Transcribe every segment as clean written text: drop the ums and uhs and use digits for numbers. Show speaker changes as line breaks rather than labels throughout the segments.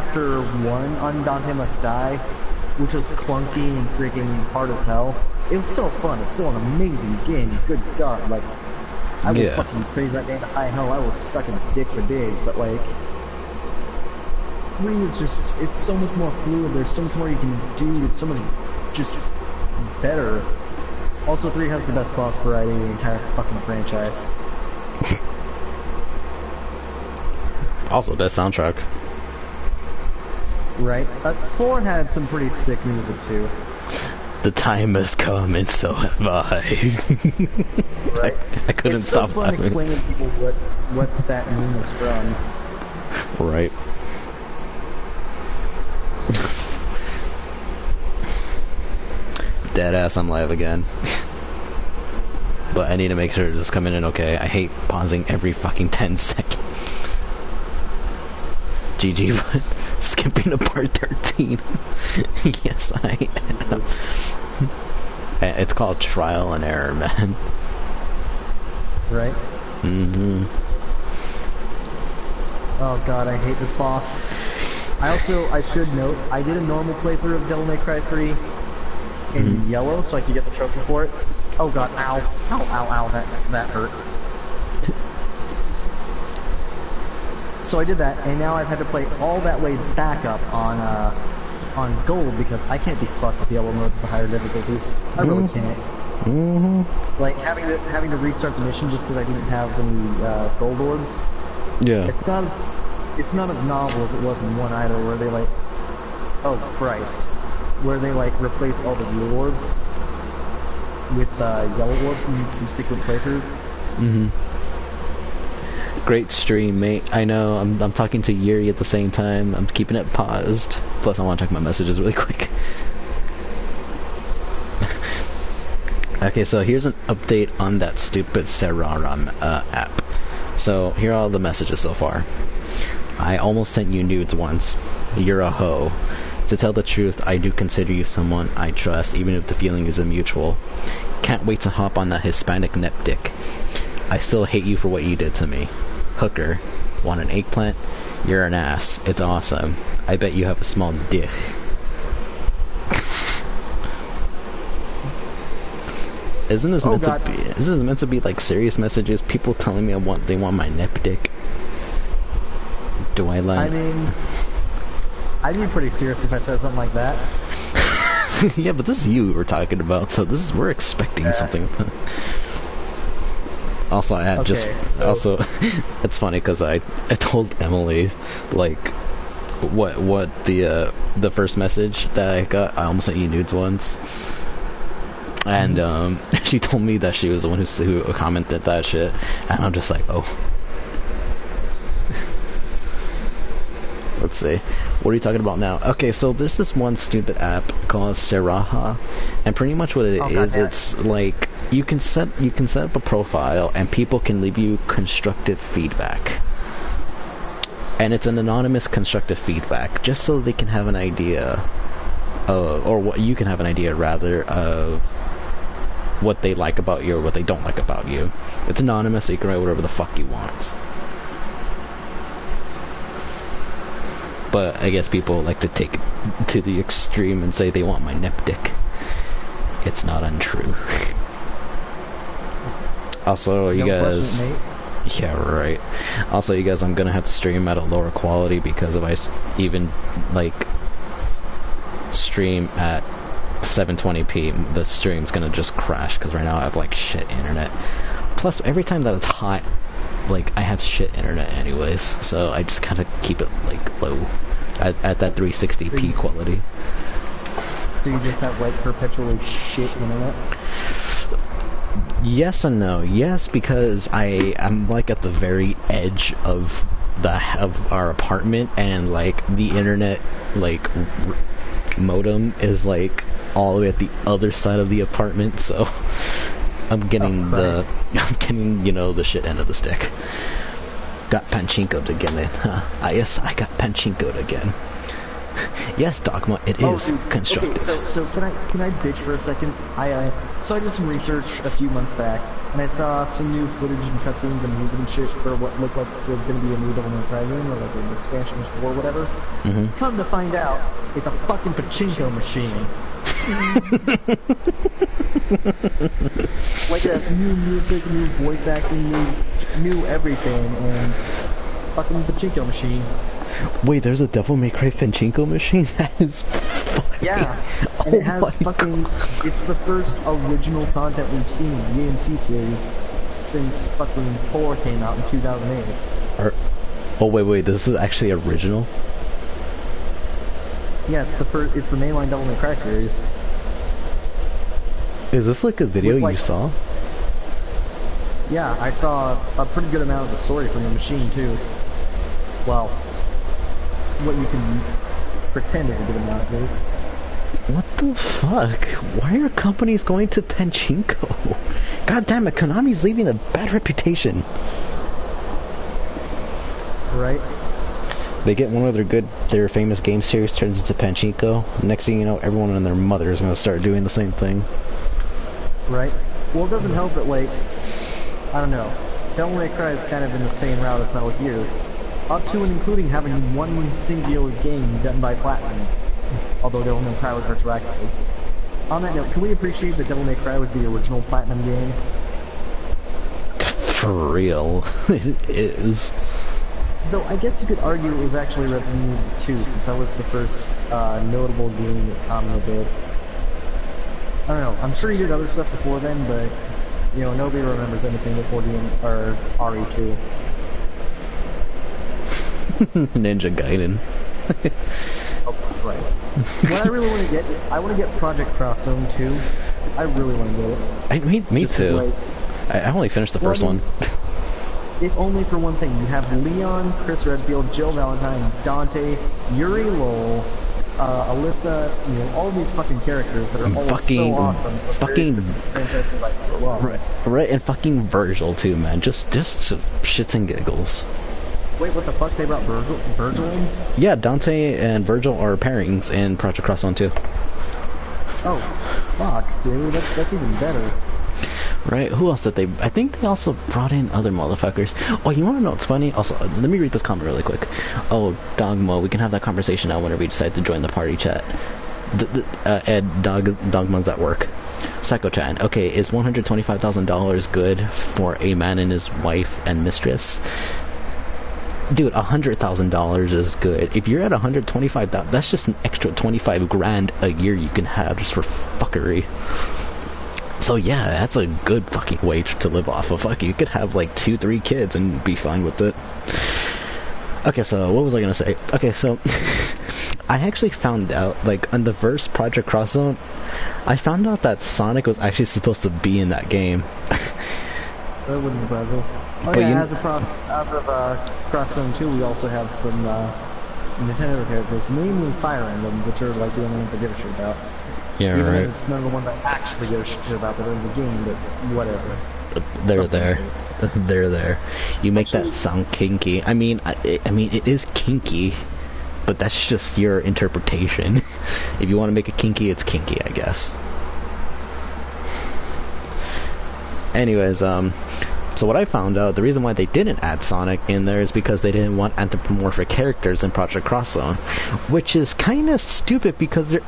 after 1 on Dante Must Die, which was clunky and freaking hard as hell, it was still fun. It's still an amazing game. Good God, like, I will fucking praise that game to high hell. I will suck its dick for days, but like, 3 is just, it's so much more fluid. There's so much more you can do. It's so much just better. Also, 3 has the best boss variety in the entire fucking franchise.
Also, that soundtrack.
Right. 4 had some pretty sick music too.
The time has come, and so have I.
Right.
I couldn't stop
It's so fun explaining to people what that meme is from.
Right. Deadass, I'm live again. But I need to make sure it's coming in okay. I hate pausing every fucking 10 seconds. GG, but skipping to part 13. Yes, I am. It's called trial and error, man.
Right?
Mm-hmm.
Oh god, I hate this boss. I should note, I did a normal playthrough of Devil May Cry 3 in yellow, so I could get the trophy for it. Oh god, ow. Ow, ow, ow, that hurt. So I did that, and now I've had to play all that way back up on gold, because I can't be fucked with yellow mode for higher difficulties. I really can't. Like, having to restart the mission just because I didn't have any gold orbs.
Yeah.
It's not as novel as it was in 1 either, where they like, oh Christ, where they like replace all the blue orbs with yellow orbs in some secret playthroughs. Great
stream, mate. I know, I'm talking to Yuri at the same time. I'm keeping it paused. Plus, I want to check my messages really quick. Okay, so here's an update on that stupid Seraram app. So, here are all the messages so far. I almost sent you nudes once. You're a hoe. To tell the truth, I do consider you someone I trust, even if the feeling isn't mutual. Can't wait to hop on that Hispanic nep dick. I still hate you for what you did to me. Hooker. Want an eggplant? You're an ass. It's awesome. I bet you have a small dick. Isn't this meant to be like serious messages? People telling me they want my nep dick. Do I lie?
I mean, I'd be pretty serious if I said something like that.
Yeah, but this is you we're talking about, so we're expecting something. Also, I had it's funny because I told Emily, like, what the first message that I got. I almost sent you nudes once, and she told me that she was the one who commented that shit, and I'm just like, oh. Let's see. What are you talking about now? Okay, so this is one stupid app called Seraha, and pretty much what it is, it's like you can set up a profile, and people can leave you constructive feedback. And it's an anonymous constructive feedback, just so they can have an idea, or what you can have an idea rather of what they like about you or what they don't like about you. It's anonymous, so you can write whatever the fuck you want. But I guess people like to take it to the extreme and say they want my nep dick. It's not untrue. Also, you guys... Yeah, right. Also, you guys, I'm gonna have to stream at a lower quality because if I even, like, stream at 720p, the stream's gonna just crash because right now I have, like, shit internet. Plus, every time that it's hot, like, I have shit internet anyways, so I just kind of keep it, like, low at that 360p quality.
So you just have, like, perpetually shit internet?
Yes and no. Yes, because I'm, like, at the very edge of our apartment, and, like, the internet, like, modem is, like, all the way at the other side of the apartment, so... I'm getting you know, the shit end of the stick. Got pachinkoed again, then. Yes, I got pachinkoed again. Yes, Dogma, it is
Dude,
constructive.
Okay, so can I bitch for a second? So I did some research a few months back, and I saw some new footage and cutscenes and music and shit for what looked like was going to be a new Devil May Cry game, or like an expansion or whatever. Come to find out, it's a fucking pachinko machine. Like it has new music, new voice acting, new everything, and fucking pachinko machine.
Wait, there's a Devil May Cry pachinko machine? That is fucking...
Yeah, and it has fucking... It's the first original content we've seen in the AMC series since fucking 4 came out in 2008.
Oh, wait, this is actually original?
Yeah, it's the mainline Devil May Cry series.
Is this like a video you saw?
Yeah, I saw a pretty good amount of the story from the machine, too. Well, what you can pretend is a good amount, at least.
What the fuck? Why are companies going to pachinko? God damn it, Konami's leaving a bad reputation.
Right?
They get one of their famous game series turns into pachinko. Next thing you know, everyone and their mother is going to start doing the same thing.
Right? Well, it doesn't help that, like, I don't know, Devil May Cry is kind of in the same route as Metal Gear. Up to and including having one singular game done by Platinum, although Devil May Cry was retroactively. On that note, can we appreciate that Devil May Cry was the original Platinum game?
For real, it is.
Though I guess you could argue it was actually Resident Evil 2, since that was the first notable game that Kamiya did. I don't know, I'm sure he did other stuff before then, but, you know, nobody remembers anything before RE2.
Ninja Gaiden.
Oh, right. What I really want to get, I want to get Project Cross Zone 2. I really want to get it.
Me too.
Like,
I only finished the first one.
If only for one thing. You have Leon, Chris Redfield, Jill Valentine, Dante, Yuri Lowell, Alyssa, you know, all these fucking characters that are all so awesome.
Right, and fucking Virgil too, man. Just shits and giggles.
Wait, what the fuck? They brought Virgil in?
Yeah, Dante and Virgil are pairings in Project Cross Zone 2.
Oh, fuck, dude. That's even better.
Right, who else did they... I think they also brought in other motherfuckers. Oh, you want to know what's funny? Also, let me read this comment really quick. Oh, Dogma, we can have that conversation now whenever you decide to join the party chat. Ed, Dogma's at work. Psycho-chan, okay, is $125,000 good for a man and his wife and mistress? Dude, $100,000 is good. If you're at $125,000, that's just an extra 25 grand a year you can have just for fuckery. So yeah, that's a good fucking wage to live off of. Fuck, you could have like 2-3 kids and be fine with it. Okay, so what was I gonna say? Okay, so I actually found out, like, on the first Project Cross Zone, I found out that Sonic was actually supposed to be in that game.
That wouldn't surprise me. Oh yeah, as of Cross Zone 2, we also have some Nintendo characters, namely Fire Emblem, which are like the only ones I give a shit about.
Yeah,
even
right.
It's none of the ones I actually give a shit about that are in the game, but whatever.
They're there. They're there. You make that sound kinky. I mean, it is kinky, but that's just your interpretation. If you want to make it kinky, it's kinky, I guess. Anyways, so what I found out, the reason why they didn't add Sonic in there is because they didn't want anthropomorphic characters in Project Cross Zone, which is kind of stupid because there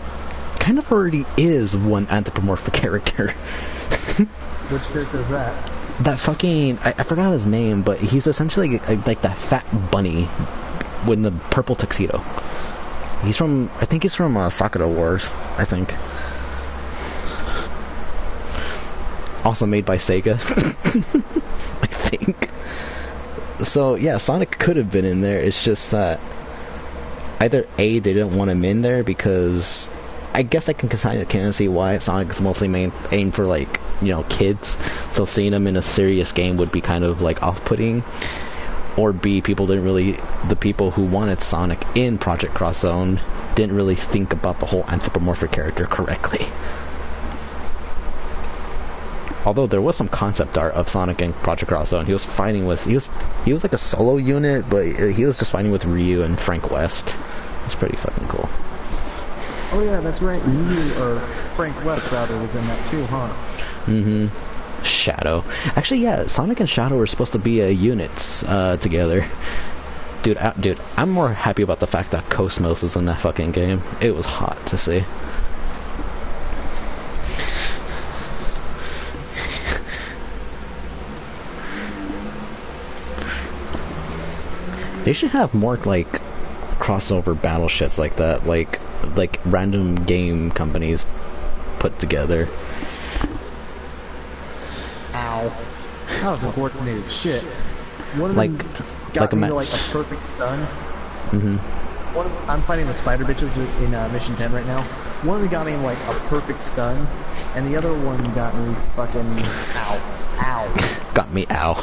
kind of already is one anthropomorphic character.
Which character is that?
That fucking... I forgot his name, but he's essentially like that fat bunny with the purple tuxedo. He's from... I think he's from Sakura Wars, I think. Also made by Sega. I think. So, yeah, Sonic could have been in there. It's just that either A, they didn't want him in there because... I guess I can kind of see why Sonic is mostly aimed for, like, you know, kids. So seeing him in a serious game would be kind of, like, off-putting. Or B, the people who wanted Sonic in Project Cross Zone didn't really think about the whole anthropomorphic character correctly. Although there was some concept art of Sonic in Project Cross Zone. He was fighting with... He was like a solo unit, but he was just fighting with Ryu and Frank West. It's pretty fucking cool.
Oh yeah, that's right. You or Frank West rather was in that too, huh?
Mm-hmm. Shadow. Actually, yeah, Sonic and Shadow were supposed to be units together. Dude, I'm more happy about the fact that Cosmos is in that fucking game. It was hot to see. They should have more like crossover battle shits like that, like random game companies put together.
Ow. That was a coordinated shit. One of them got me to like a perfect stun.
Mm-hmm.
I'm fighting the spider bitches in mission 10 right now. One of them got me in like a perfect stun, and the other one got me fucking ow.
Got me ow.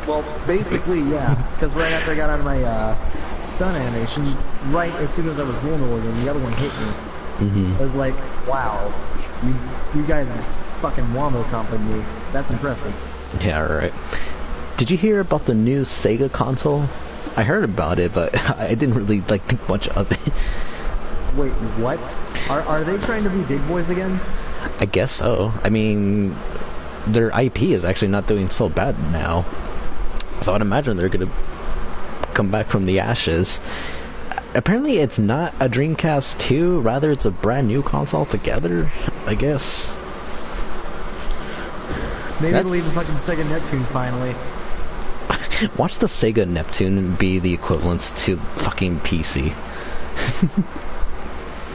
Well, basically, yeah, because right after I got out of my stun animation, right as soon as I was vulnerable again, the other one hit me.
Mm-hmm.
I was like, wow, you guys fucking wombo comped me. That's impressive.
Yeah, right. Did you hear about the new Sega console? I heard about it, but I didn't really think much of it.
Wait, what? Are they trying to be big boys again?
I guess so. I mean, their IP is actually not doing so bad now. So I'd imagine they're gonna come back from the ashes. Apparently it's not a Dreamcast 2, rather it's a brand new console altogether, I guess.
Maybe it'll even fucking Sega Neptune finally.
Watch the Sega Neptune be the equivalent to fucking PC.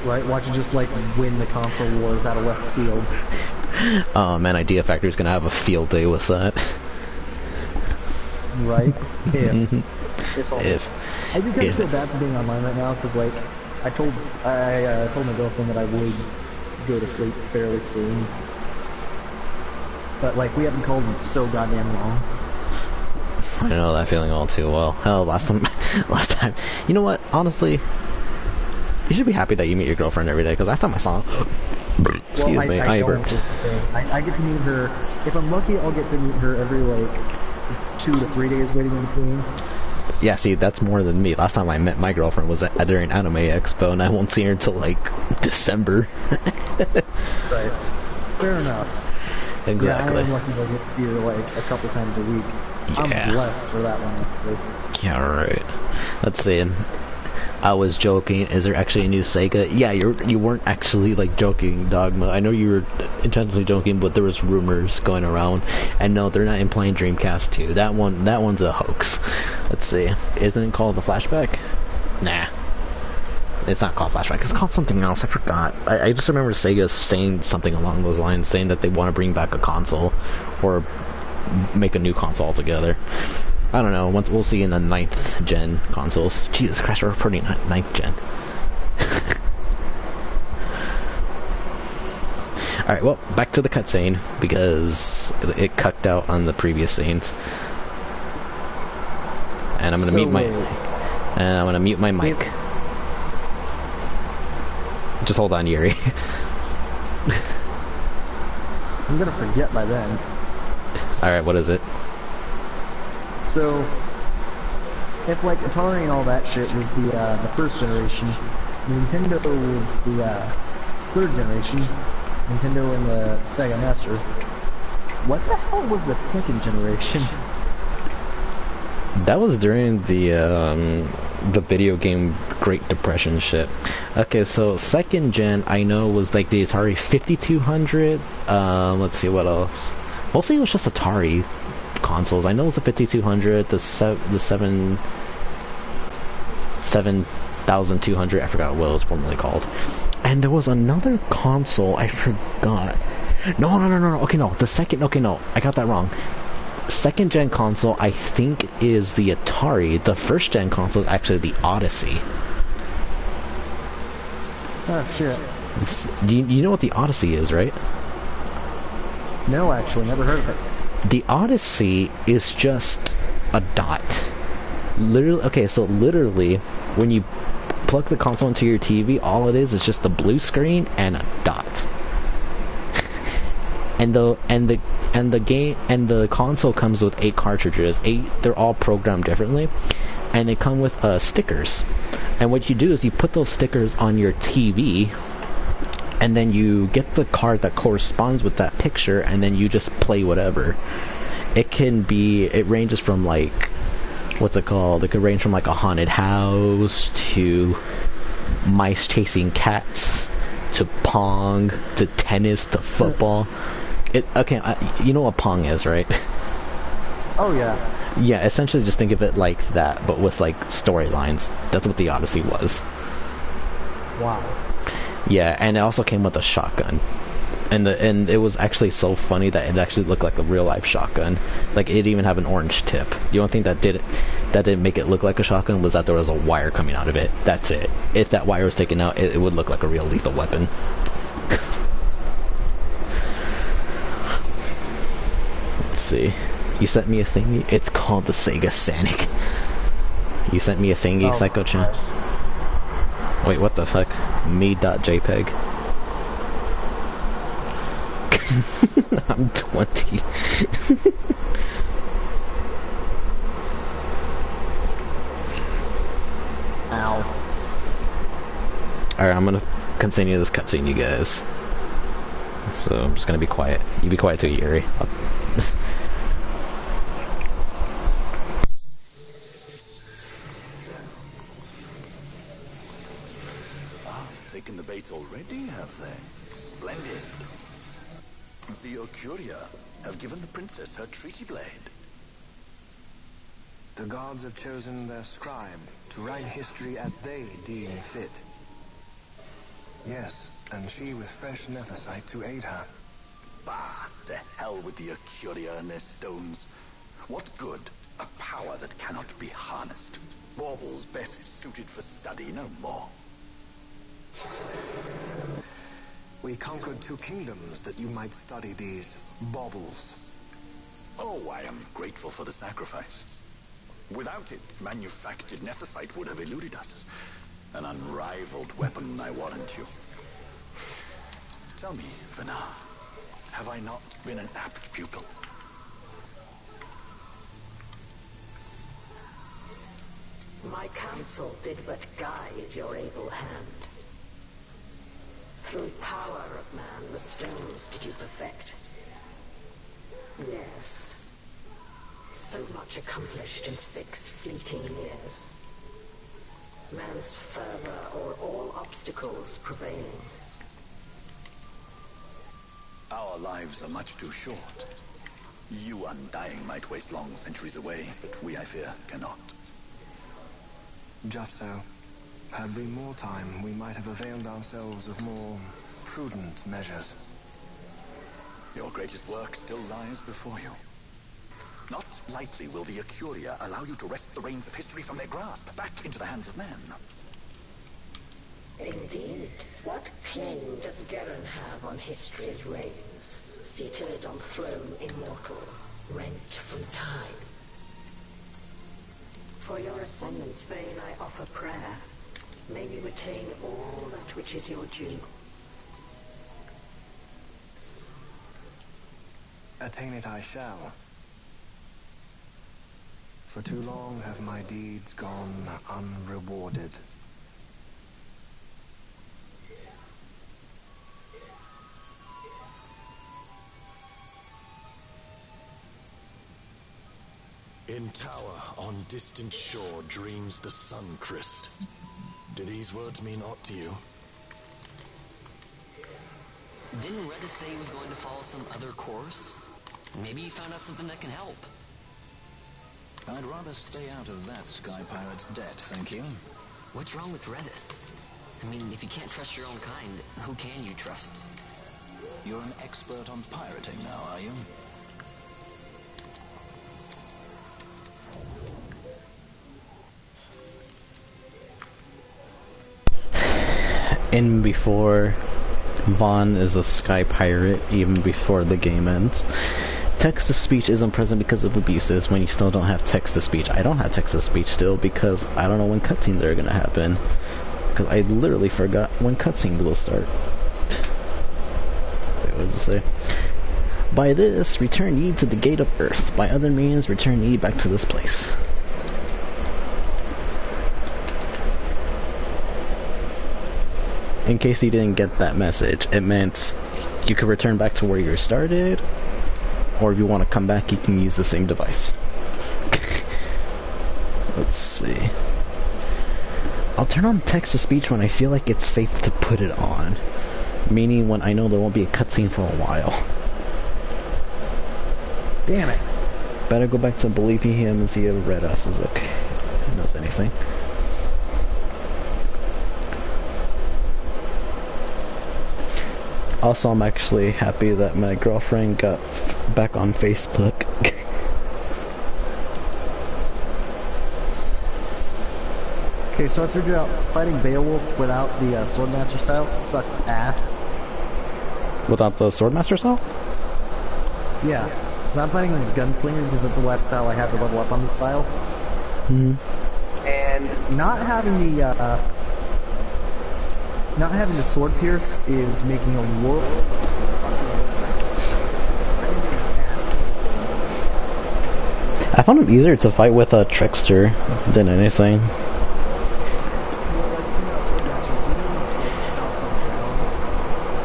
Right, watch it just win the console wars out of left field.
Oh man, Idea Factory's gonna have a field day with that.
Right? If. I do kind of
If.
feel bad for being online right now, because I told my girlfriend that I would go to sleep fairly soon. But we haven't called in so goddamn long.
I know that feeling all too well. Hell, last time, you know what? Honestly, you should be happy that you meet your girlfriend every day. Because last time I saw her, excuse me, I burped.
I get to meet her. If I'm lucky, I'll get to meet her every 2 to 3 days waiting in between.
Yeah, see, that's more than me. Last time I met my girlfriend was during Anime Expo, and I won't see her until December.
Right. Fair enough.
Exactly.
Yeah, I'm lucky to get to see her a couple times a week.
Yeah.
I'm blessed for that one, actually.
Yeah, right. Let's see. I was joking. Is there actually a new Sega? Yeah, you weren't actually joking, Dogma. I know you were intentionally joking, but there was rumors going around. And no, they're not implying Dreamcast 2. That one's a hoax. Let's see. Isn't it called the Flashback? Nah. It's not called Flashback. It's called something else. I forgot. I just remember Sega saying something along those lines, saying that they want to bring back a console or make a new console altogether. I don't know. We'll see in the 9th gen consoles. Jesus Christ, we're pretty 9th gen. Alright, well, back to the cutscene, because it cucked out on the previous scenes. And I'm gonna mute my mic. Just hold on, Yuri.
I'm gonna forget by then.
Alright, what is it?
So, if Atari and all that shit was the first generation, Nintendo was the third generation, Nintendo and the Sega Master, what the hell was the second generation?
That was during the video game Great Depression shit. Okay, so second gen I know was the Atari 5200. Let's see what else. Mostly it was just Atari consoles. I know it was the 5200, the 7200. I forgot what it was formerly called. And there was another console I forgot. No. Okay, no. The second. Okay, no. I got that wrong. Second gen console I think is the Atari. The first gen console is actually the Odyssey.
Oh shit.
You know what the Odyssey is, right?
No, actually, never heard of it.
The Odyssey is just a dot. Literally, when you plug the console into your TV, all it is just the blue screen and a dot. and the console comes with 8 cartridges. 8, they're all programmed differently, and they come with stickers. And what you do is you put those stickers on your TV, and then you get the card that corresponds with that picture, and then you just play whatever. It ranges from like, what's it called? It could range from like a haunted house to mice chasing cats to Pong to tennis to football. You know what Pong is, right?
Oh yeah.
Yeah, essentially just think of it like that, but with like storylines. That's what the Odyssey was.
Wow.
Yeah, and it also came with a shotgun. And it was actually so funny that it actually looked like a real life shotgun. Like, it even have an orange tip. The only thing that didn't make it look like a shotgun was that there was a wire coming out of it. That's it. If that wire was taken out, it would look like a real lethal weapon. Let's see. You sent me a thingy? It's called the Sega Sonic. You sent me a thingy, Psycho-chan? Wait, what the fuck? Me.jpg. I'm 20.
Ow.
Alright, I'm gonna continue this cutscene, you guys. So I'm just gonna be quiet. You be quiet too, Yuri.
Taken the bait already, have they? Splendid. The Ocuria have given the princess her treaty blade.
The gods have chosen their scribe to write history as they deem fit. Yes, and she with fresh nephesite to aid her.
Bah, to hell with the Ocuria and their stones. What good? A power that cannot be harnessed. Baubles best suited for study, no more.
We conquered 2 kingdoms that you might study these baubles.
Oh, I am grateful for the sacrifice. Without it, manufactured nephesite would have eluded us. An unrivaled weapon, I warrant you. Tell me, Vana, have I not been an apt pupil?
My counsel did but guide your able hand. Through power of man, the stones did you perfect. Yes. So much accomplished in 6 fleeting years. Man's fervor o'er all obstacles prevailing.
Our lives are much too short. You undying might waste long centuries away, but we, I fear, cannot.
Just so. Had we more time, we might have availed ourselves of more prudent measures.
Your greatest work still lies before you. Not lightly will the Ocuria allow you to wrest the reins of history from their grasp, back into the hands of men.
Indeed. What claim does Garen have on history's reins, seated on throne immortal, rent from time? For your ascendant's vein I offer prayer. May you attain all that which is your due.
Attain it I shall. For too long have my deeds gone unrewarded.
In tower on distant shore dreams the sun Christ. Do these words mean aught to you?
Didn't Redis say he was going to follow some other course? Maybe he found out something that can help.
I'd rather stay out of that Sky Pirate's debt, thank you.
What's wrong with Redis? I mean, if you can't trust your own kind, who can you trust?
You're an expert on pirating now, are you?
In before, Vaughn is a Sky Pirate, even before the game ends. Text-to-speech isn't present because of abuses when you still don't have text-to-speech. I don't have text-to-speech still because I don't know when cutscenes are going to happen. Because I literally forgot when cutscenes will start. Wait, what does it say? By this, return ye to the gate of earth. By other means, return ye back to this place. in case you didn't get that message, it meant you could return back to where you started, or if you want to come back, you can use the same device. Let's see. I'll turn on text-to-speech when I feel like it's safe to put it on. Meaning when I know there won't be a cutscene for a while.
Damn it.
Better go back to Believe Him and see if Red Ass is okay. He knows anything. Also, I'm actually happy that my girlfriend got back on Facebook.
Okay, so I figured out fighting Beowulf without the Swordmaster style sucks ass.
Without the Swordmaster style?
Yeah. So I'm fighting a Gunslinger because it's the last style I have to level up on this file.
Mm-hmm.
And not having the Sword Pierce is making a world of
I found it easier to fight with a Trickster than anything.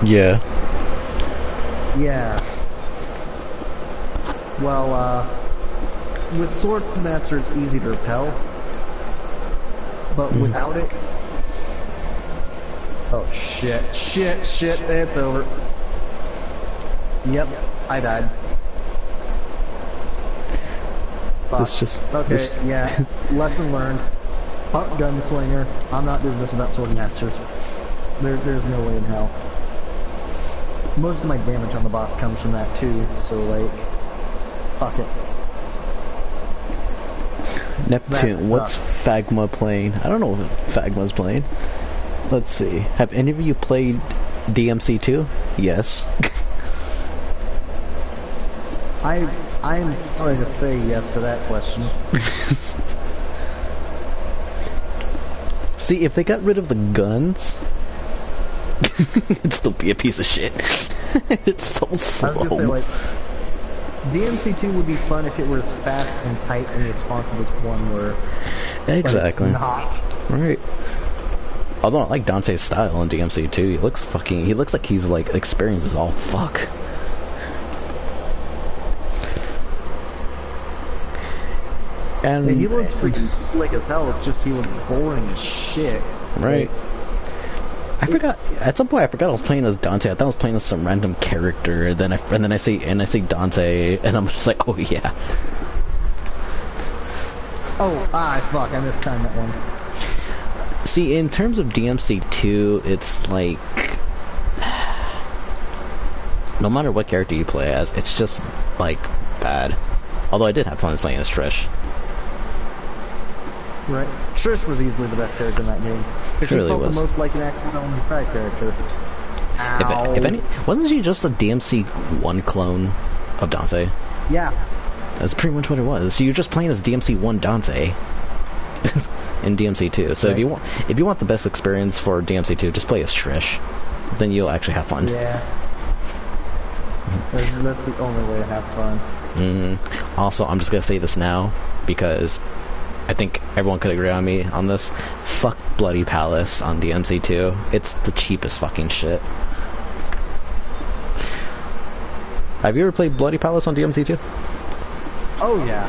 Yeah.
Yeah. Well, with Swordmaster it's easy to repel, but without it... Oh shit, it's over. Yep, I died. Fuck.
It's just...
Okay, yeah, lesson learned. Fuck Gunslinger, I'm not doing this without Swordmasters. There's no way in hell. Most of my damage on the boss comes from that too, so like, fuck it.
Neptune, what's Phagma playing? I don't know what Phagma's playing. Let's see. Have any of you played DMC2? Yes.
I'm sorry to say yes to that question.
See, if they got rid of the guns, it'd still be a piece of shit. It's so slow.
I was gonna say, like, DMC2 would be fun if it were as fast and tight and responsive as one were.
Exactly.
But it's not.
Right. Although I like Dante's style in DMC2, he looks like he's like experienced as all fuck. And
yeah, he looks freaking slick as hell, it's just he looks boring as shit.
Right. I forgot. At some point, I forgot I was playing as Dante. I thought I was playing as some random character. And then I see Dante, and I'm just like, oh yeah.
Oh, fuck! I missed time that one.
See, in terms of DMC2, it's like no matter what character you play as, it's just like bad. Although I did have fun playing as Trish.
Right. Trish was easily the best character in that game. Because she
really
felt
was.
the most like an accidental cry character. Ow.
If any, wasn't she just a DMC1 clone of Dante?
Yeah.
That's pretty much what it was. So you're just playing as DMC1 Dante in DMC2. So
right.
if you want the best experience for DMC2, just play as Trish. Then you'll actually have fun.
Yeah. That's the only way to have fun.
Also, I'm just gonna say this now because I think everyone could agree on me on this. Fuck Bloody Palace on DMC2. It's the cheapest fucking shit. Have you ever played Bloody Palace on DMC2?
Oh yeah.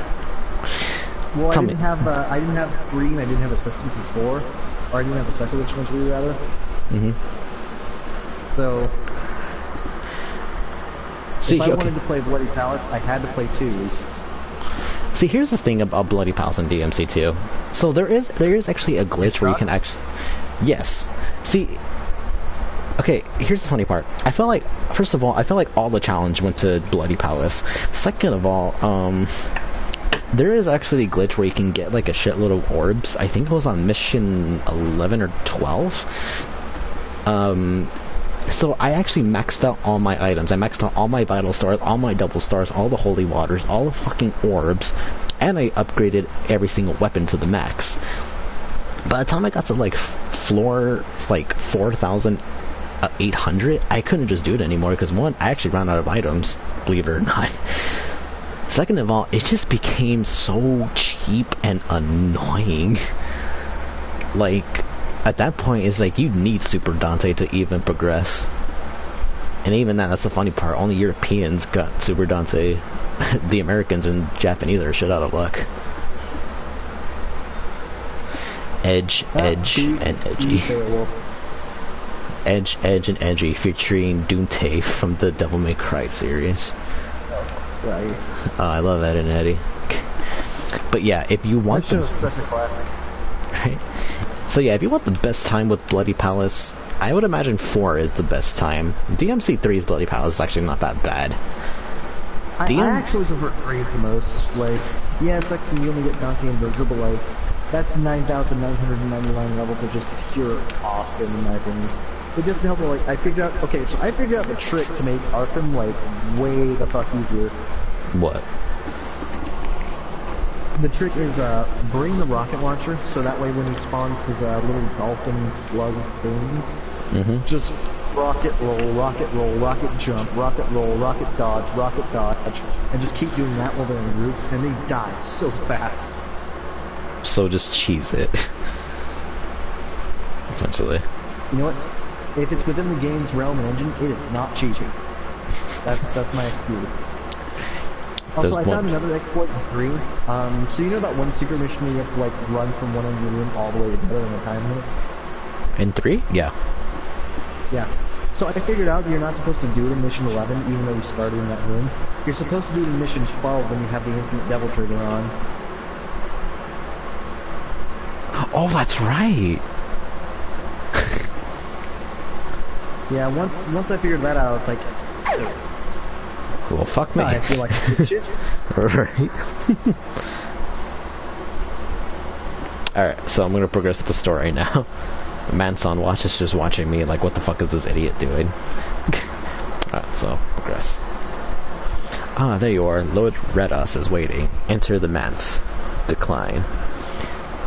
Well, I didn't have 3 and I didn't have Assistance of 4. Or I didn't have the Special Edition of 3 rather. So...
See,
if I wanted to play Bloody Palace, I had to play 2s.
See, here's the thing about Bloody Palace and DMC2. So there is actually a glitch where you can actually... Yes. See... Okay, here's the funny part. I felt like, first of all, all the challenge went to Bloody Palace. Second of all, there is actually a glitch where you can get like a shitload of orbs. I think it was on mission 11 or 12. So I actually maxed out all my items. I maxed out all my vital stars, all my double stars, all the holy waters, all the fucking orbs, and I upgraded every single weapon to the max. By the time I got to like floor 4,800, I couldn't just do it anymore because one, I actually ran out of items, believe it or not. Second of all, it just became so cheap and annoying. Like, at that point, it's like you need Super Dante to even progress. And even that's the funny part. Only Europeans got Super Dante. The Americans and Japanese are shit out of luck. Edge, edge, and edgy. Edge, edge, and edgy, featuring Dante from the Devil May Cry series.
Nice.
Oh, I love Ed and Eddie. But yeah, if you want
that show's such a classic.
Right? So yeah, if you want the best time with Bloody Palace, I would imagine 4 is the best time. DMC3's Bloody Palace is actually not that bad.
I actually prefer 3 the most. Like, yeah, it's like you only get Donkey and Virgil, but like, that's 9,999 levels of just pure awesome in my opinion. It just helped me, like, I figured out the trick to make Arkham, like, way the fuck easier.
What?
The trick is, bring the rocket launcher, so that way when he spawns his, little dolphin slug things, just rocket roll, rocket jump, rocket roll, rocket dodge, and just keep doing that while they're in groups, and they die so fast.
So just cheese it. Essentially.
You know what? If it's within the game's realm and engine, it is not cheating. That's my excuse. Also, I found another exploit in 3. So you know that one secret mission where you have to like run from one end of the room all the way to the other in a time limit?
In 3? Yeah.
Yeah. So I figured out that you're not supposed to do it in mission 11, even though you started in that room. You're supposed to do it in mission 12 when you have the infinite devil trigger on.
Oh, that's right.
Yeah, once I figured that out, I was like,
well, fuck me.
I feel like shit.
Right. Alright, so I'm gonna progress with the story now. Manson Watch is just watching me like, what the fuck is this idiot doing? Alright, so, progress. Ah, there you are. Lord Redas is waiting. Enter the manse. Decline.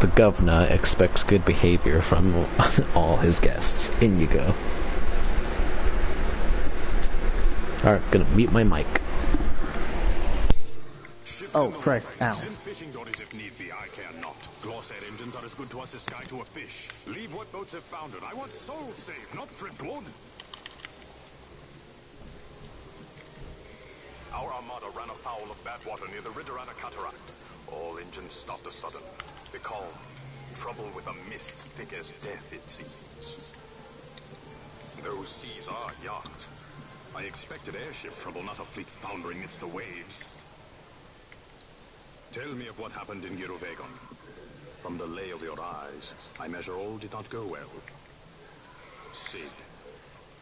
The governor expects good behavior from all his guests. In you go. Alright, gonna mute my mic.
Oh, Christ, ow.
Send fishing dories if need be, I care not. Glossair engines are as good to us as sky to a fish. Leave what boats have foundered. I want souls saved, not driftwood. Our armada ran afoul of bad water near the Ridorana Cataract. All engines stopped a sudden. Be calm. Trouble with a mist thick as death, it seems. Those seas are yacht. I expected airship trouble, not a fleet foundering amidst the waves. Tell me of what happened in Girovegon. From the lay of your eyes, I measure all did not go well. Cid,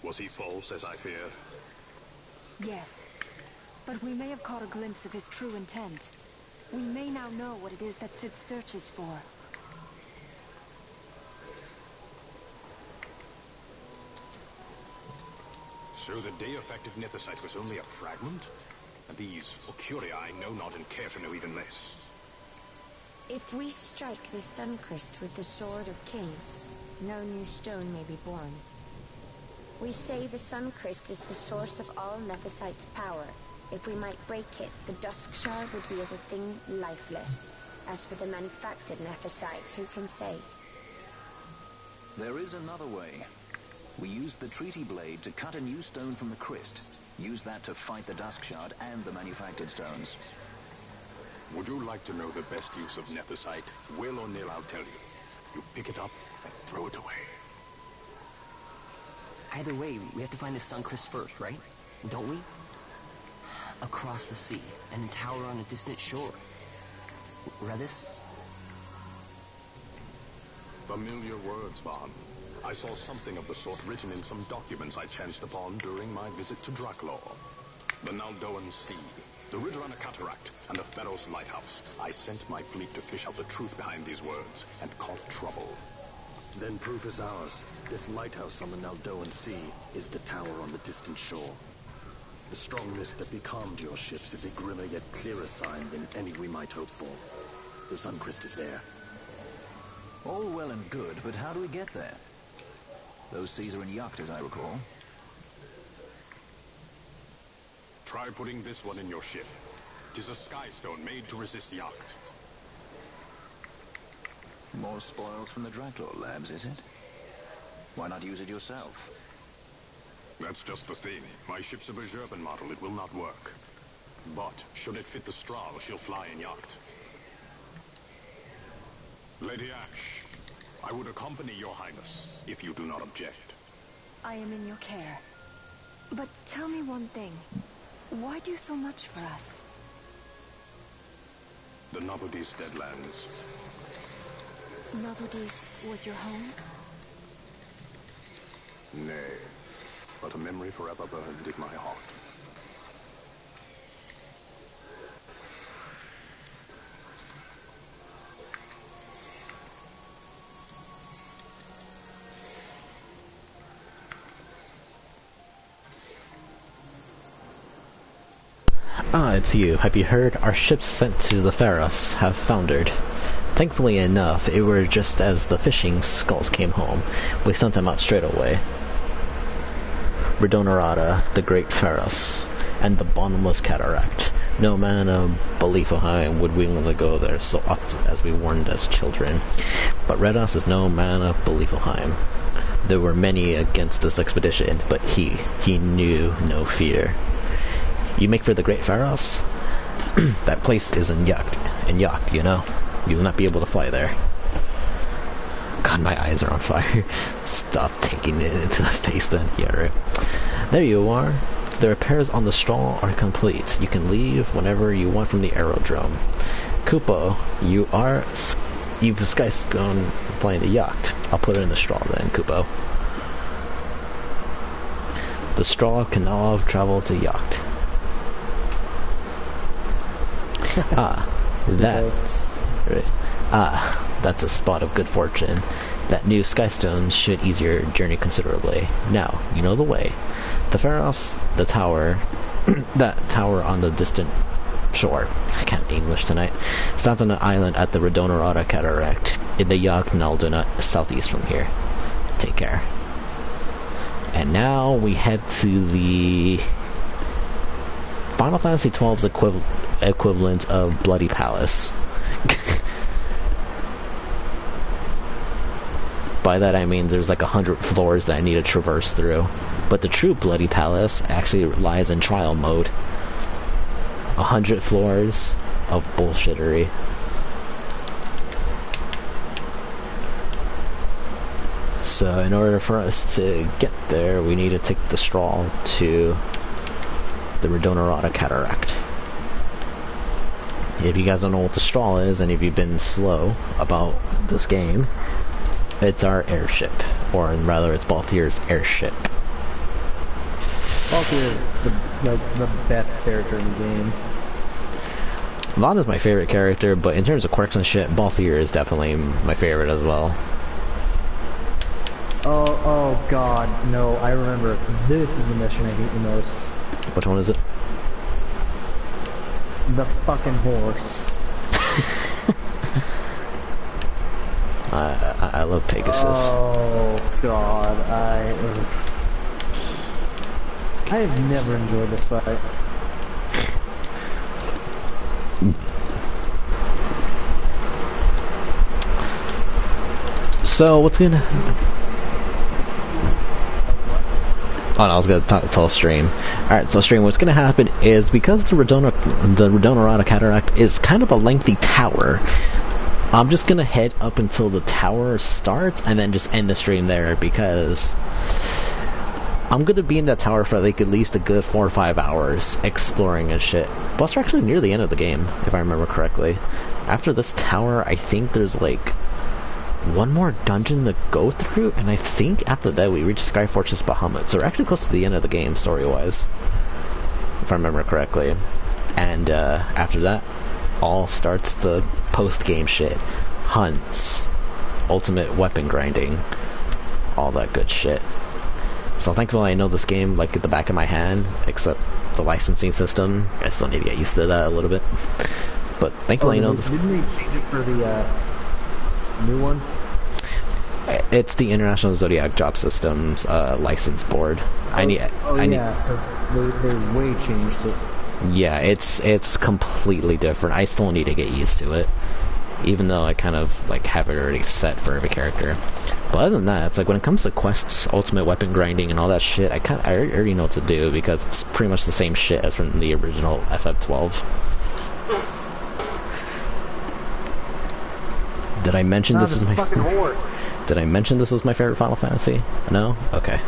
was he false, as I fear?
Yes, but we may have caught a glimpse of his true intent. We may now know what it is that Cid searches for.
So the day-affected Nethicite was only a fragment? And these Ocuria I know not and care to know even less.
If we strike the Suncrest with the Sword of Kings, no new stone may be born. We say the Suncrest is the source of all Nethicite's power. If we might break it, the Dusk Shard would be as a thing lifeless. As for the manufactured Nethicite, who can say?
There is another way. We used the treaty blade to cut a new stone from the Crest. Use that to fight the Dusk Shard and the manufactured stones.
Would you like to know the best use of Nethicite? Will or nil, I'll tell you. You pick it up and throw it away.
Either way, we have to find the Suncrest first, right? Don't we? Across the sea, and tower on a distant shore. Redis?
Familiar words, Vaughn. I saw something of the sort written in some documents I chanced upon during my visit to Draklor. The Naldoan Sea, the Ridorana Cataract, and the Pharaoh's Lighthouse. I sent my fleet to fish out the truth behind these words, and caught trouble.
Then proof is ours. This lighthouse on the Naldoan Sea is the tower on the distant shore. The strong mist that becalmed your ships is a grimmer yet clearer sign than any we might hope for. The Suncrest is there.
All well and good, but how do we get there? Those seas are in yacht, as I recall.
Try putting this one in your ship. 'Tis a skystone made to resist yacht.
More spoils from the Draklor labs, is it?
Why not use it yourself?
That's just the thing. My ship's a Bergerben model. It will not work. But, should it fit the Strahl, she'll fly in yacht. Lady Ash, I would accompany your highness, if you do not object.
I am in your care. But tell me one thing. Why do so much for us?
The Nabudis Deadlands.
Nabudis was your home?
Nay, but a memory forever burned in my heart.
Ah, it's you. Have you heard? Our ships sent to the Pharos have foundered. Thankfully enough, it were just as the fishing skulls came home. We sent them out straight away. Redonorata, the Great Pharos, and the Bottomless Cataract. No man of Beliefoheim would willingly go there so often as we warned as children. But Redos is no man of Beliefoheim. There were many against this expedition, but he knew no fear. You make for the Great Pharos? That place is in Yacht, you know. You will not be able to fly there. God, my eyes are on fire. Stop taking it into the face then. Yeah, right. There you are. The repairs on the Strahl are complete. You can leave whenever you want from the aerodrome. Kupo, you've gone flying the yacht. I'll put it in the Strahl then, Kupo. The Strahl can now travel to yacht. That's a spot of good fortune. That new skystone should ease your journey considerably. Now, you know the way. The Pharos, the tower, that tower on the distant shore. I can't English tonight. Stands on an island at the Redonorata Cataract in the Yacht Naldona, southeast from here. Take care. And now we head to the Final Fantasy XII's equivalent of Bloody Palace. By that I mean there's like 100 floors that I need to traverse through. But the true Bloody Palace actually lies in trial mode. 100 floors of bullshittery. So in order for us to get there, we need to take the Strahl to the Redonorata Cataract. If you guys don't know what the Strahl is, and if you've been slow about this game, it's our airship, or rather it's Balthier's airship.
Balthier is the best character in the game.
Vaughn is my favorite character, but in terms of quirks and shit, Balthier is definitely my favorite as well.
Oh god, no, I remember. This is the mission I hate the most.
Which one is it?
The fucking horse.
I love Pegasus.
Oh god, I have never enjoyed this fight.
So what's gonna? Oh no, I was gonna tell stream. Alright, so stream, what's gonna happen is because the Redonorata Cataract is kind of a lengthy tower, I'm just gonna head up until the tower starts and then just end the stream there because I'm gonna be in that tower for like at least a good 4 or 5 hours exploring and shit. Plus we're actually near the end of the game, if I remember correctly. After this tower, I think there's like one more dungeon to go through, and I think after that we reach Skyfortress Bahamut. So we're actually close to the end of the game, story-wise, if I remember correctly. And after that, all starts the post-game shit. Hunts, ultimate weapon grinding, all that good shit. So thankfully I know this game like at the back of my hand, except the licensing system. I still need to get used to that a little bit. But thankfully I know this.
Didn't they change it for the new one?
It's the International Zodiac Job Systems license board.
So they way changed it.
Yeah, it's completely different. I still need to get used to it. even though I kind of like have it already set for every character. But other than that, it's like when it comes to quests, ultimate weapon grinding, and all that shit, I already know what to do because it's pretty much the same shit as from the original FF12. Did I mention this is my
fucking horse?
Did I mention this was my favorite Final Fantasy? No? Okay.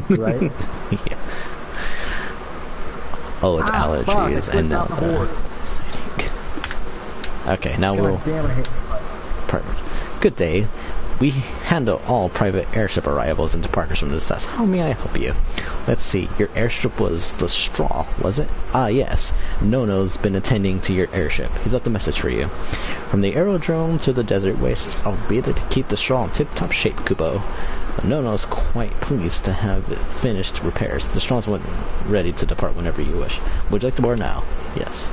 Right?
Yeah. Oh, it's allergies and now. Okay, now we'll. Partners. Good day. We handle all private airship arrivals and departures from this test. How may I help you? Let's see. Your airship was the Straw, was it? Ah, yes. Nono's been attending to your airship. He's left a message for you. From the aerodrome to the desert wastes, I'll be there to keep the Straw in tip-top shape, Kubo. Nono's quite pleased to have it finished repairs. The Straw's ready to depart whenever you wish. Would you like to board now? Yes.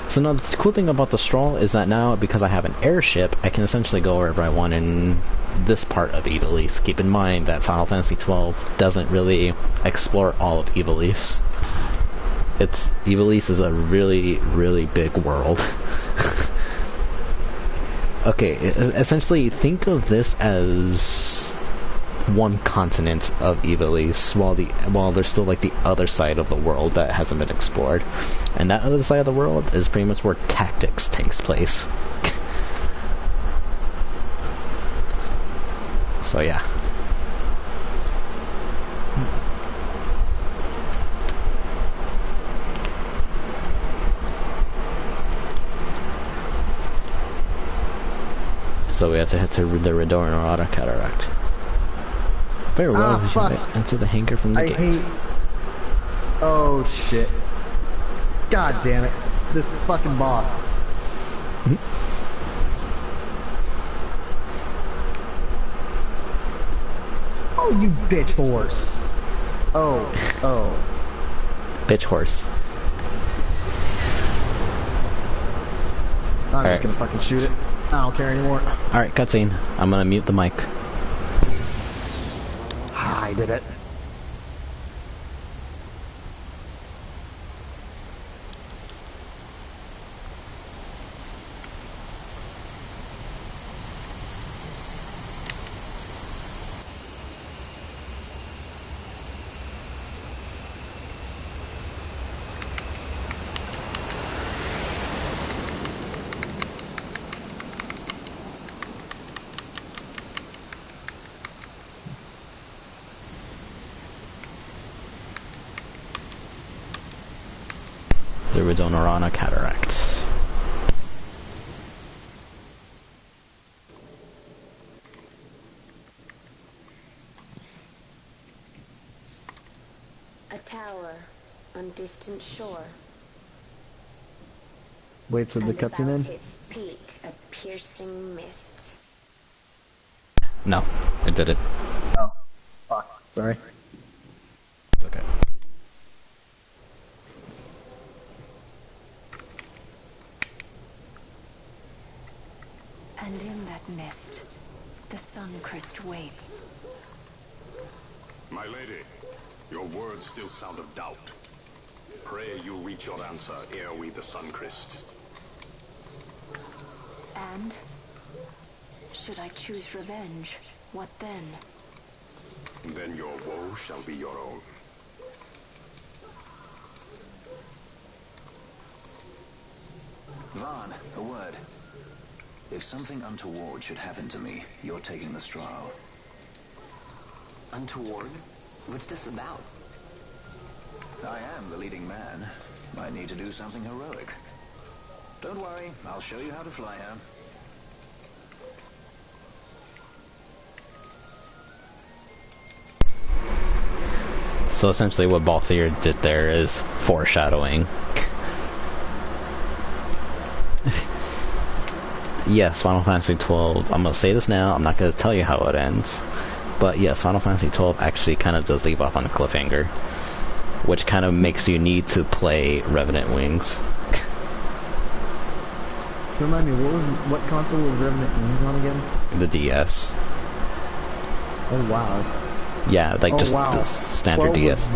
So now the cool thing about the Straw is that now, because I have an airship, I can essentially go wherever I want in this part of Ivalice. Keep in mind that Final Fantasy XII doesn't really explore all of Ivalice. Ivalice is a really, really big world. Okay, essentially think of this as one continent of Ivalice, while there's still like the other side of the world that hasn't been explored, and that other side of the world is pretty much where Tactics takes place. So yeah. So we have to head to the Redoran Cataract. Very well, we should enter the hangar from the gate.
Oh shit. God damn it. This fucking boss. Oh, you bitch horse. Oh.
Bitch horse.
I'm just gonna fucking shoot it. I don't care anymore.
Alright, cutscene. I'm gonna mute the mic.
I did it.
The Redoran Cataract.
A tower on distant shore.
Wait, so the cutscene in?
Its peak, a piercing mist.
No, it did it.
Oh, fuck. Sorry.
It's okay.
And in that mist, the Suncrest waits.
My lady, your words still sound of doubt. Pray you reach your answer ere we the Suncrest.
And? Should I choose revenge, what then?
Then your woe shall be your own.
Vaughn, a word. If something untoward should happen to me, you're taking the straw.
Untoward? What's this about?
I am the leading man. Might need to do something heroic. Don't worry, I'll show you how to fly her.
So essentially what Balthier did there is foreshadowing. Yes, Final Fantasy XII, I'm going to say this now, I'm not going to tell you how it ends. But yes, Final Fantasy XII actually kind of does leave off on a cliffhanger. Which kind of makes you need to play Revenant Wings.
Remind me, what console was Revenant Wings on again?
The DS.
Oh wow.
Yeah, like the standard DS.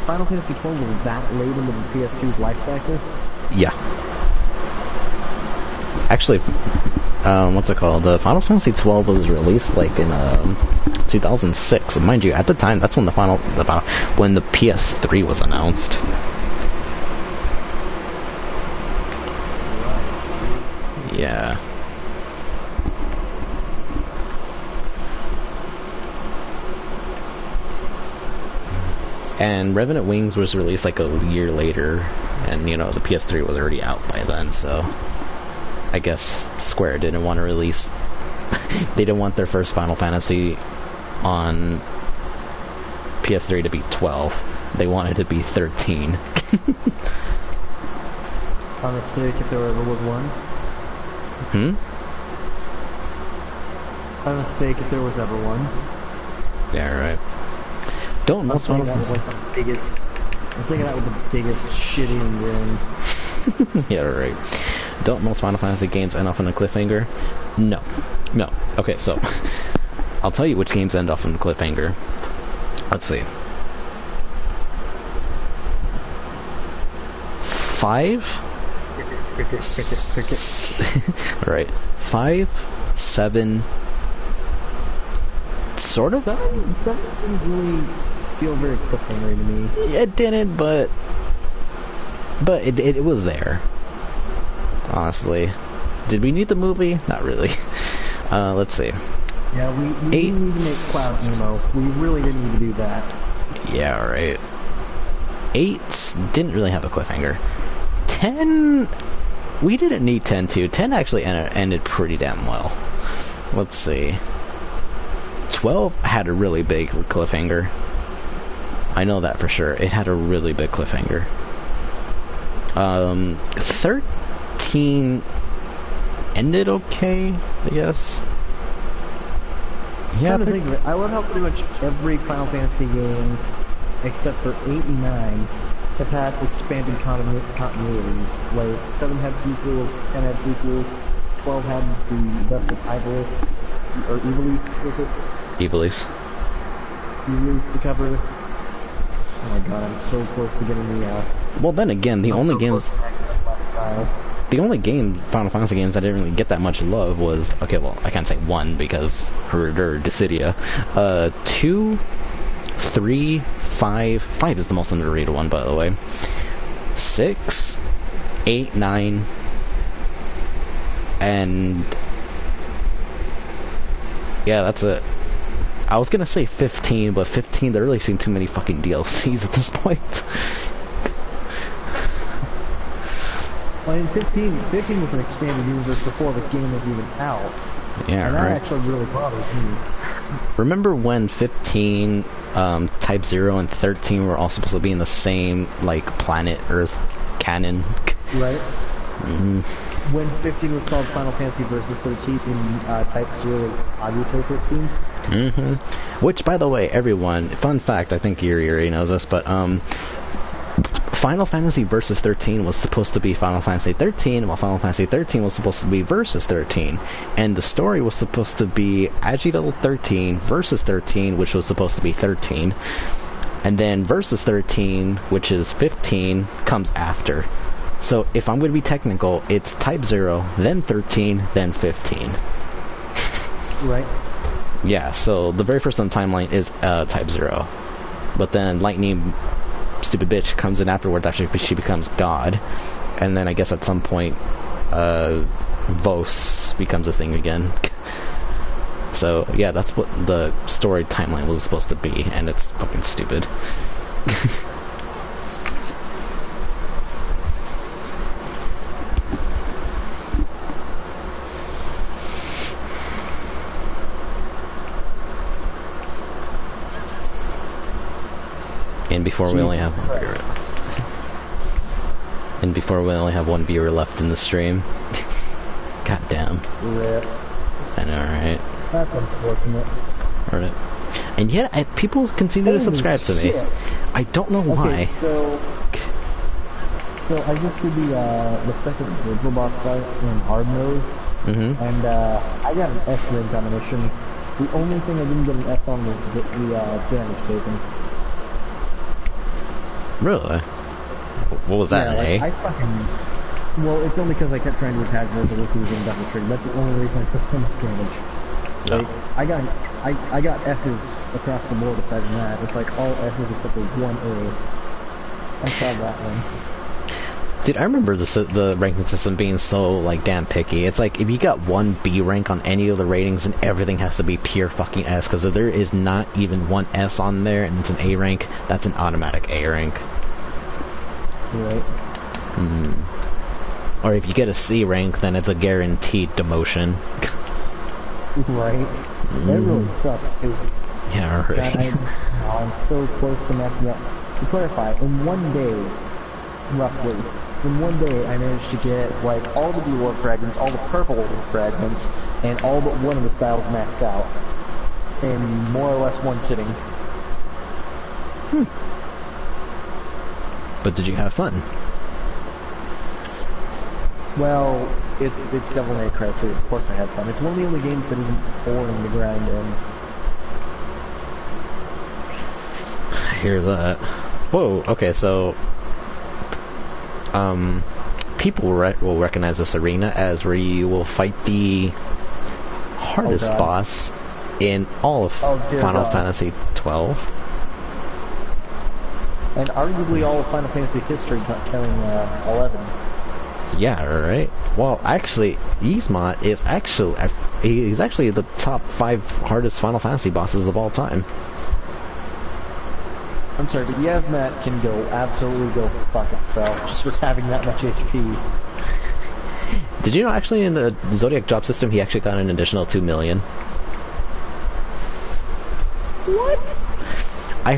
Final Fantasy XII was that late into the PS2's life cycle?
Yeah. Actually, what's it called? Final Fantasy 12 was released like in 2006. Mind you, at the time, that's when when the PS3 was announced. Yeah. And Revenant Wings was released like a year later, and you know the PS3 was already out by then, so I guess Square didn't want to release. They didn't want their first Final Fantasy on PS3 to be 12. They wanted it to be 13.
On the stake, if there ever was one. On the stake, if there was ever one.
Yeah, right. Don't most Final Fantasy.
I'm saying that with the biggest shitting grin.
Yeah, right. Don't most Final Fantasy games end off on a cliffhanger? No. No. Okay, so I'll tell you which games end off on a cliffhanger. Let's see. 5. Right. 5, 7. Sort of.
7 didn't really feel very cliffhangery to me.
It didn't, but it was there. Honestly, did we need the movie? Not really. Let's see.
Yeah, we didn't need to make Cloud emo. We really didn't need to do that.
Yeah, right. 8 didn't really have a cliffhanger. 10, we didn't need 10 too. 10 actually ended pretty damn well. Let's see. 12 had a really big cliffhanger. I know that for sure. It had a really big cliffhanger. 13 ended okay, I guess. Yeah,
I love how pretty much every Final Fantasy game, except for 8 and 9, have had expanded continuities. Like 7 had sequels, 10 had sequels, 12 had the Best of Ibelis, or Evilise, was it?
Evilise
to cover. Oh my god, I'm so close to getting the
well, then again, the only game Final Fantasy games I didn't really get that much love was, okay, well, I can't say 1 because Dissidia. 2, 3, 5 is the most underrated one, by the way. 6, 8, 9, and yeah, that's it. I was gonna say 15, but 15, there really seem too many fucking DLCs at this point.
Well, in 15 was an expanded universe before the game was even out.
Yeah,
and that
right.
actually really bothered me.
Remember when 15, Type 0 and 13 were all supposed to be in the same, like, planet Earth canon?
Right.
Mm-hmm.
When 15 was called Final Fantasy Versus 13 and Type 0 was Agito 13.
Mm-hmm. Which, by the way, everyone, fun fact, I think Yuri already knows this, but, Final Fantasy Versus 13 was supposed to be Final Fantasy 13, while Final Fantasy 13 was supposed to be Versus 13. And the story was supposed to be Agito 13 Versus 13, which was supposed to be 13. And then Versus 13, which is 15, comes after. So if I'm going to be technical, it's Type 0, then 13, then 15.
Right.
Yeah, so the very first on the timeline is Type 0. But then Lightning, stupid bitch, comes in afterwards after she becomes God. And then I guess at some point, Vos becomes a thing again. So, yeah, that's what the story timeline was supposed to be, and it's fucking stupid. And before we only have one viewer. And before we only have one viewer left in the stream. God damn.
Rip.
I know, right?
That's unfortunate.
Right. And yet, people continue to subscribe to me. I don't know why.
So I just did the second virtual boss fight in hard mode.
Mm-hmm.
And I got an S rank on the mission. The only thing I didn't get an S on was the damage taken.
Really? What was that,
yeah,
an
like,
A?
Well, it's only because I kept trying to attack both the Wikis and double trigger. That's the only reason I took so much damage. Like, I got S's across the board aside from that. It's like all S's except for one A. I saw that one.
Dude, I remember the ranking system being so, like, damn picky. It's like, if you got one B rank on any of the ratings, and everything has to be pure fucking S, because if there is not even one S on there, and it's an A rank, that's an automatic A rank.
Right.
Or if you get a C rank, then it's a guaranteed demotion.
Right. That really sucks, too.
Yeah, right.
God, I'm so close to maxing out. To clarify, in one day, roughly, in one day I managed to get, like, all the blue orb fragments, all the purple orb fragments, and all but one of the styles maxed out. In more or less one sitting.
But did you have fun?
Well, it's Devil May Cry 3. Of course I had fun. It's one of the only games that isn't boring to grind in.
I hear that. Whoa, okay, so... people will recognize this arena as where you will fight the hardest boss in all of Final Fantasy 12.
And arguably all of Final Fantasy history, killing 11.
Yeah, right. Well, actually, Yzma is he's actually the top 5 hardest Final Fantasy bosses of all time.
I'm sorry, but Yasmat can absolutely go fuck itself, just for having that much HP.
Did you know, actually, in the Zodiac job system, he actually got an additional 2 million?
What?
I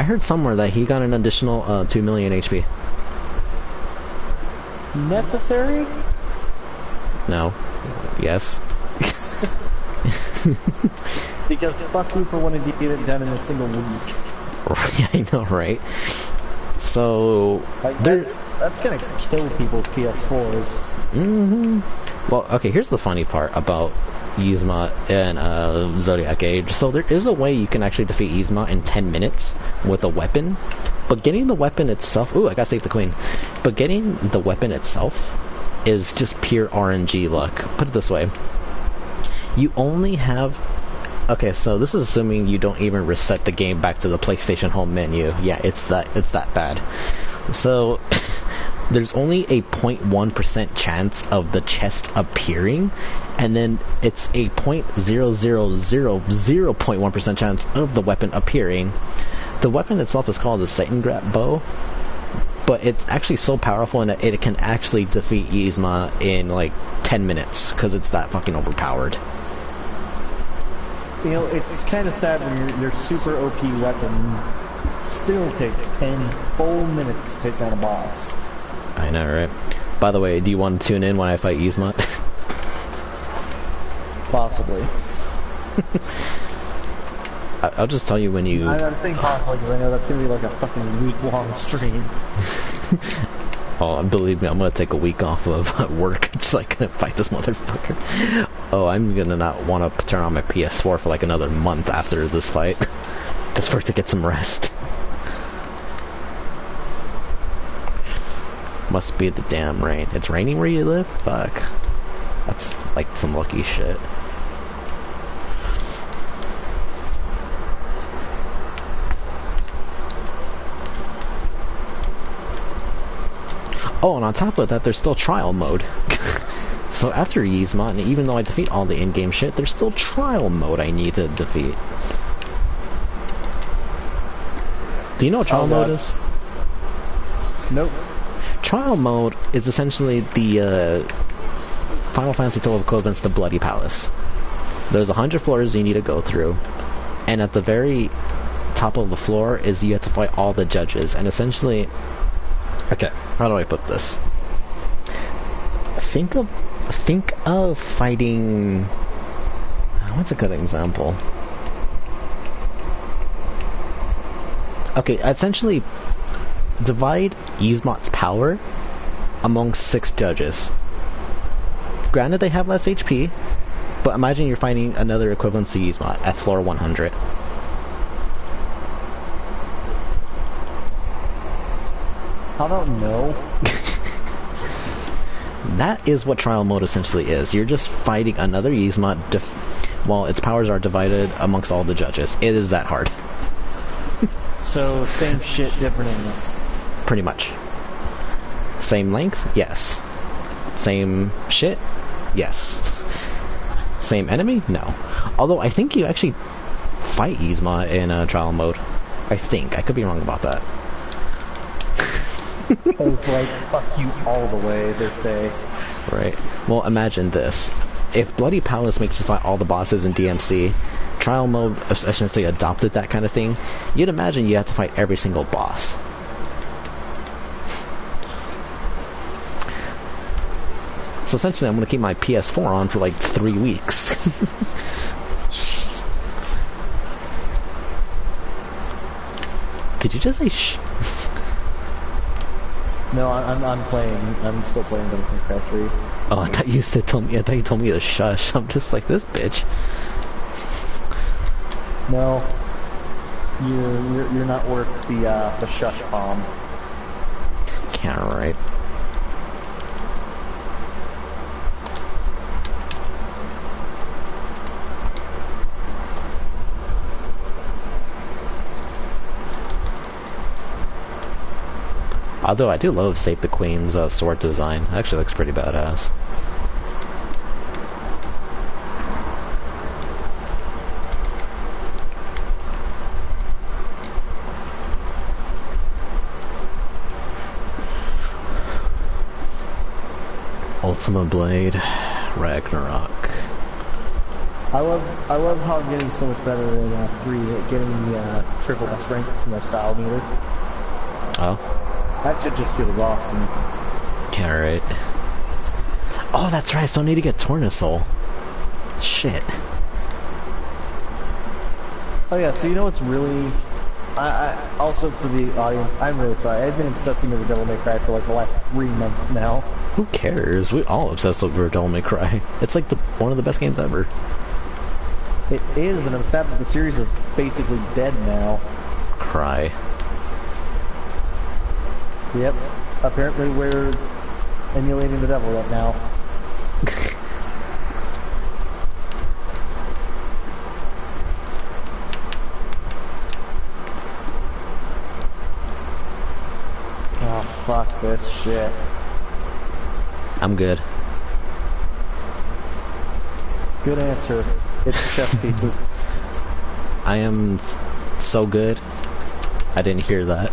heard somewhere that he got an additional 2 million HP.
Necessary?
No. Yes.
Because fuck you for wanting to get it done in a single week.
I know, right? So...
Like, that's gonna kill people's PS4s.
Well, okay, here's the funny part about Yzma and Zodiac Age. So there is a way you can actually defeat Yzma in 10 minutes with a weapon, but getting the weapon itself... Ooh, I gotta save the queen. But getting the weapon itself is just pure RNG luck. Put it this way. You only have... Okay, so this is assuming you don't even reset the game back to the PlayStation Home menu. Yeah, it's that bad. So... there's only a 0.1% chance of the chest appearing, and then it's a 0.0000.1% chance of the weapon appearing. The weapon itself is called the Satan Grab Bow, but it's actually so powerful in that it can actually defeat Yzma in like 10 minutes, because it's that fucking overpowered.
You know, it's kind of sad when your super OP weapon still takes 10 full minutes to take down a boss.
I know, right? By the way, do you want to tune in when I fight Yzma?
Possibly.
I'll just tell you when you...
I'm saying possibly because I know that's going to be like a fucking week-long stream.
Oh, believe me, I'm going to take a week off of work just so I can fight this motherfucker. Oh, I'm going to not want to turn on my PS4 for like another month after this fight. Just for it to get some rest. Must be the damn rain. It's raining where you live? Fuck. That's like some lucky shit. Oh, and on top of that, there's still trial mode. So after Yzma, and even though I defeat all the in-game shit, there's still trial mode I need to defeat. Do you know what trial mode is?
Nope.
Trial mode is essentially the Final Fantasy XII equivalent to the Bloody Palace. There's 100 floors you need to go through, and at the very top of the floor is you have to fight all the judges, and essentially... Okay, how do I put this? Think of fighting... What's a good example? Okay, essentially... divide Yzma's power among 6 judges. Granted, they have less HP, but imagine you're fighting another equivalent to Yzma at floor 100.
I don't know.
that is what trial mode essentially is. You're just fighting another Yzma while its powers are divided amongst all the judges. It is that hard.
So, same shit, different enemies.
Pretty much. Same length? Yes. Same shit? Yes. Same enemy? No. Although I think you actually fight Yzma in trial mode. I think. I could be wrong about that.
It's like, fuck you all the way, they say.
Right. Well, imagine this. If Bloody Palace makes you fight all the bosses in DMC, trial mode essentially adopted that kind of thing, you'd imagine you have to fight every single boss. So essentially I'm going to keep my PS4 on for like 3 weeks. Did you just say shh?
No, I'm playing. I'm still playing Devil May Cry 3.
Oh, I thought you told me to shush. I'm just like, this bitch.
No, you're not worth the shush bomb.
Yeah, right. Although I do love Save the Queen's sword design. It actually looks pretty badass. Ultima Blade, Ragnarok.
I love how I'm getting so much better in 3 at getting the triple S rank from my style meter.
Oh.
That shit just feels awesome.
Yeah, right. Oh, that's right. I still need to get Tornasoul. Shit.
Oh yeah, so you know what's really... I also for the audience, I'm really sorry. I've been obsessing over Devil May Cry for like the last 3 months now.
Who cares? We all obsessed over Devil May Cry. It's like one of the best games ever.
It is, and I'm sad that the series is basically dead now.
Cry.
Yep. Apparently we're emulating the devil right now. Oh, fuck this shit.
I'm good.
Good answer. It's chess pieces.
I am so good. I didn't hear that.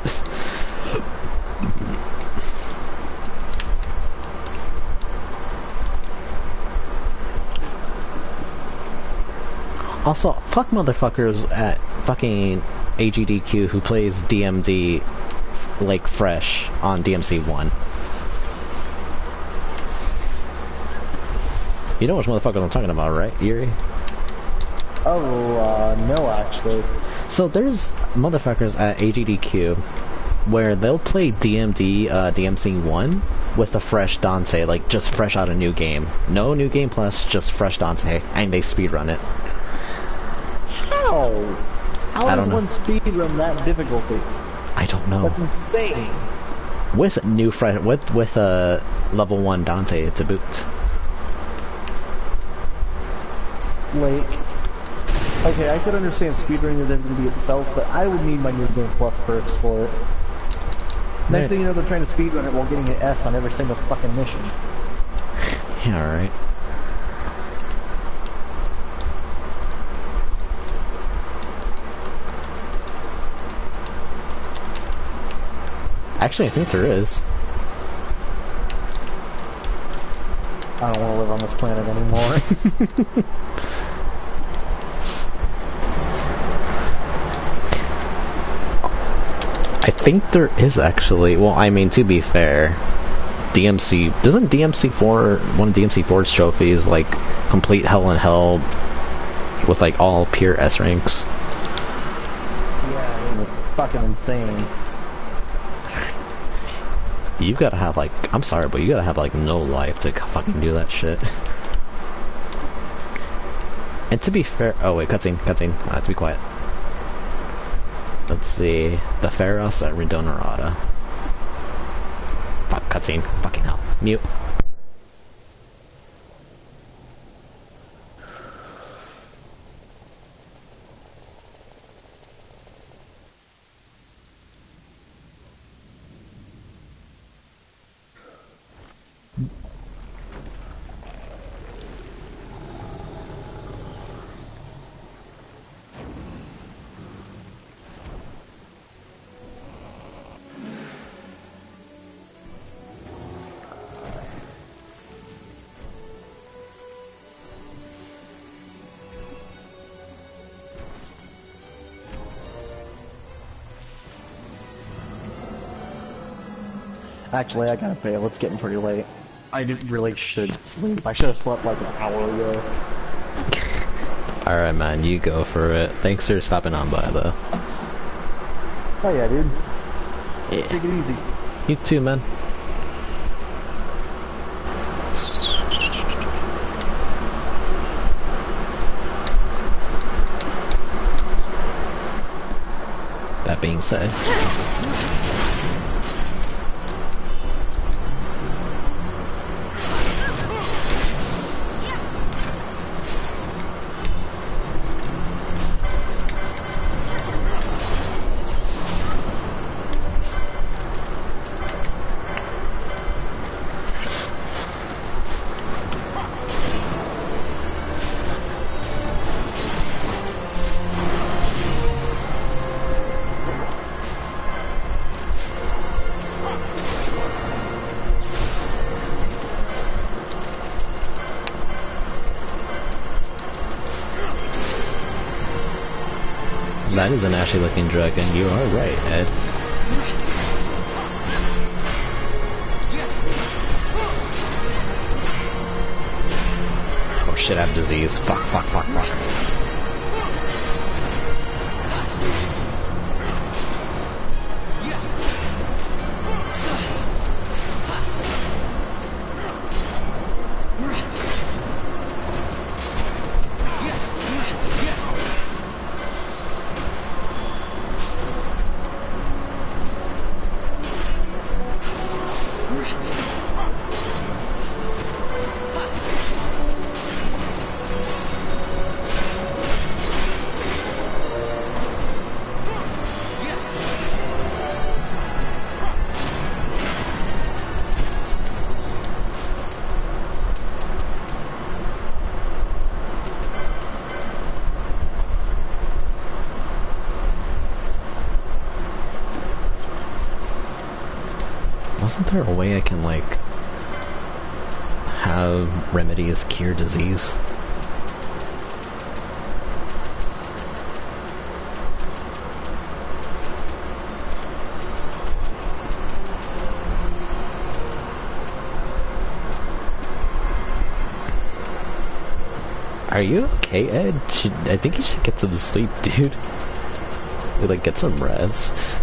Also, fuck motherfuckers at fucking AGDQ who plays DMD like fresh on DMC 1. You know which motherfuckers I'm talking about, right, Yuri?
Oh, no, actually.
So there's motherfuckers at AGDQ where they'll play DMD, DMC 1 with a fresh Dante, like just fresh out of new game. No new game plus, just fresh Dante, and they speedrun it.
How? How is one speedrun that difficulty?
I don't know.
That's insane.
With new with level 1 Dante to boot.
Like, okay, I could understand speedrunning the difficulty itself, but I would need my new game plus perks for it. Next thing you know, they're trying to speedrun it while getting an S on every single fucking mission.
Yeah, alright. Actually, I think there is.
I don't want to live on this planet anymore.
I think there is actually. Well, I mean, to be fair, doesn't DMC4, one of DMC4's trophies, like, complete Hell in Hell with, like, all pure S ranks?
Yeah, I mean, it's fucking insane.
You gotta have, like, I'm sorry, but you gotta have, like, no life to fucking do that shit. And to be fair, oh wait, cutscene. I have to be quiet. Let's see, the Pharos at Redonarada. Fuck, cutscene. Fucking hell. Mute.
Actually, I gotta bail. It's getting pretty late. Really should sleep. I should have slept like an hour ago.
Alright, man, you go for it. Thanks for stopping on by, though.
Oh yeah, dude.
Yeah.
Take it easy.
You too, man. That being said, that is an ashy looking dragon. You are right, Ed. Oh shit, I have disease. Fuck, fuck, fuck, fuck. Wasn't there a way I can, like, have remedies cure disease? Are you okay, Ed? I think you should get some sleep, dude. Like, get some rest.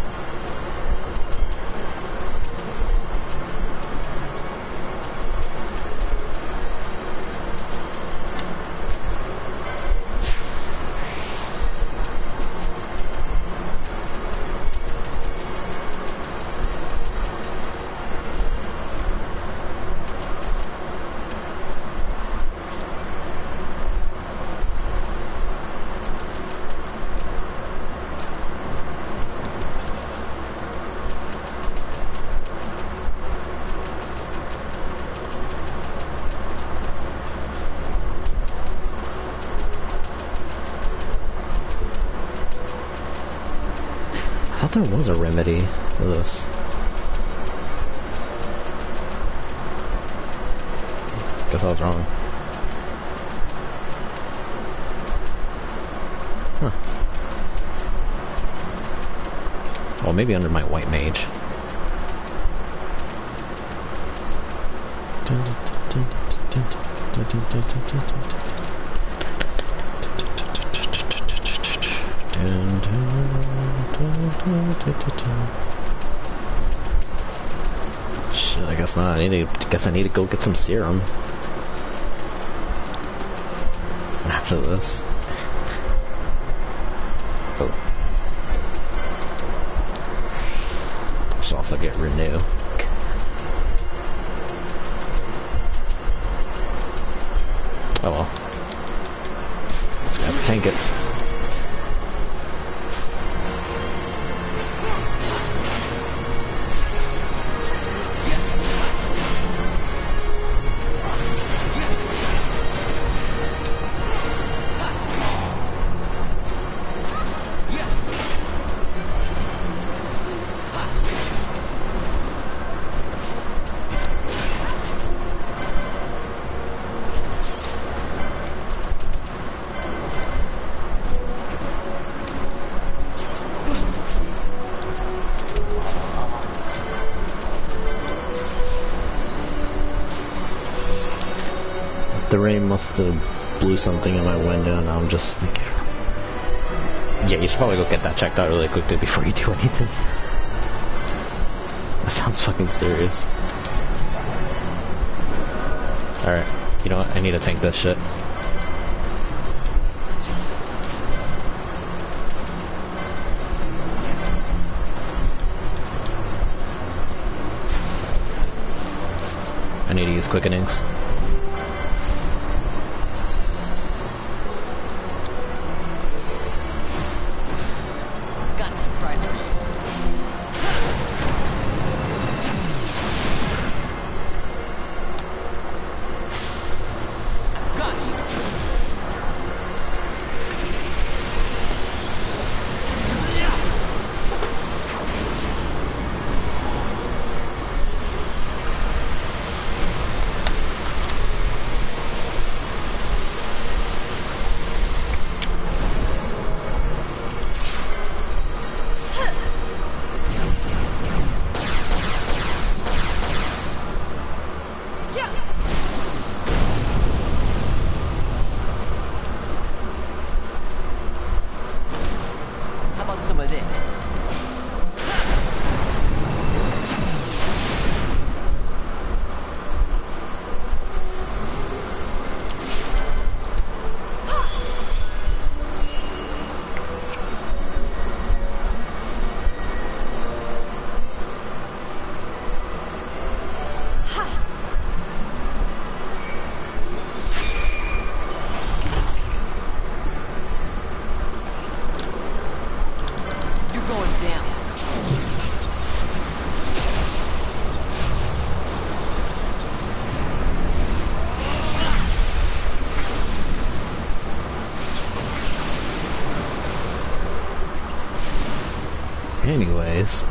I thought there was a remedy for this. Guess I was wrong. Huh. Well, maybe under my white mage. Shit, I guess not. I need to go get some serum after this. Oh. I should also get renew. Oh well. Let's have to tank it. I must have blew something in my window, and I'm just like... Yeah, you should probably go get that checked out really quickly before you do anything. That sounds fucking serious. Alright, you know what? I need to tank this shit. I need to use quickenings.
Got a surprise for you. I've got you. How about some of this? You're going down.
Anyways...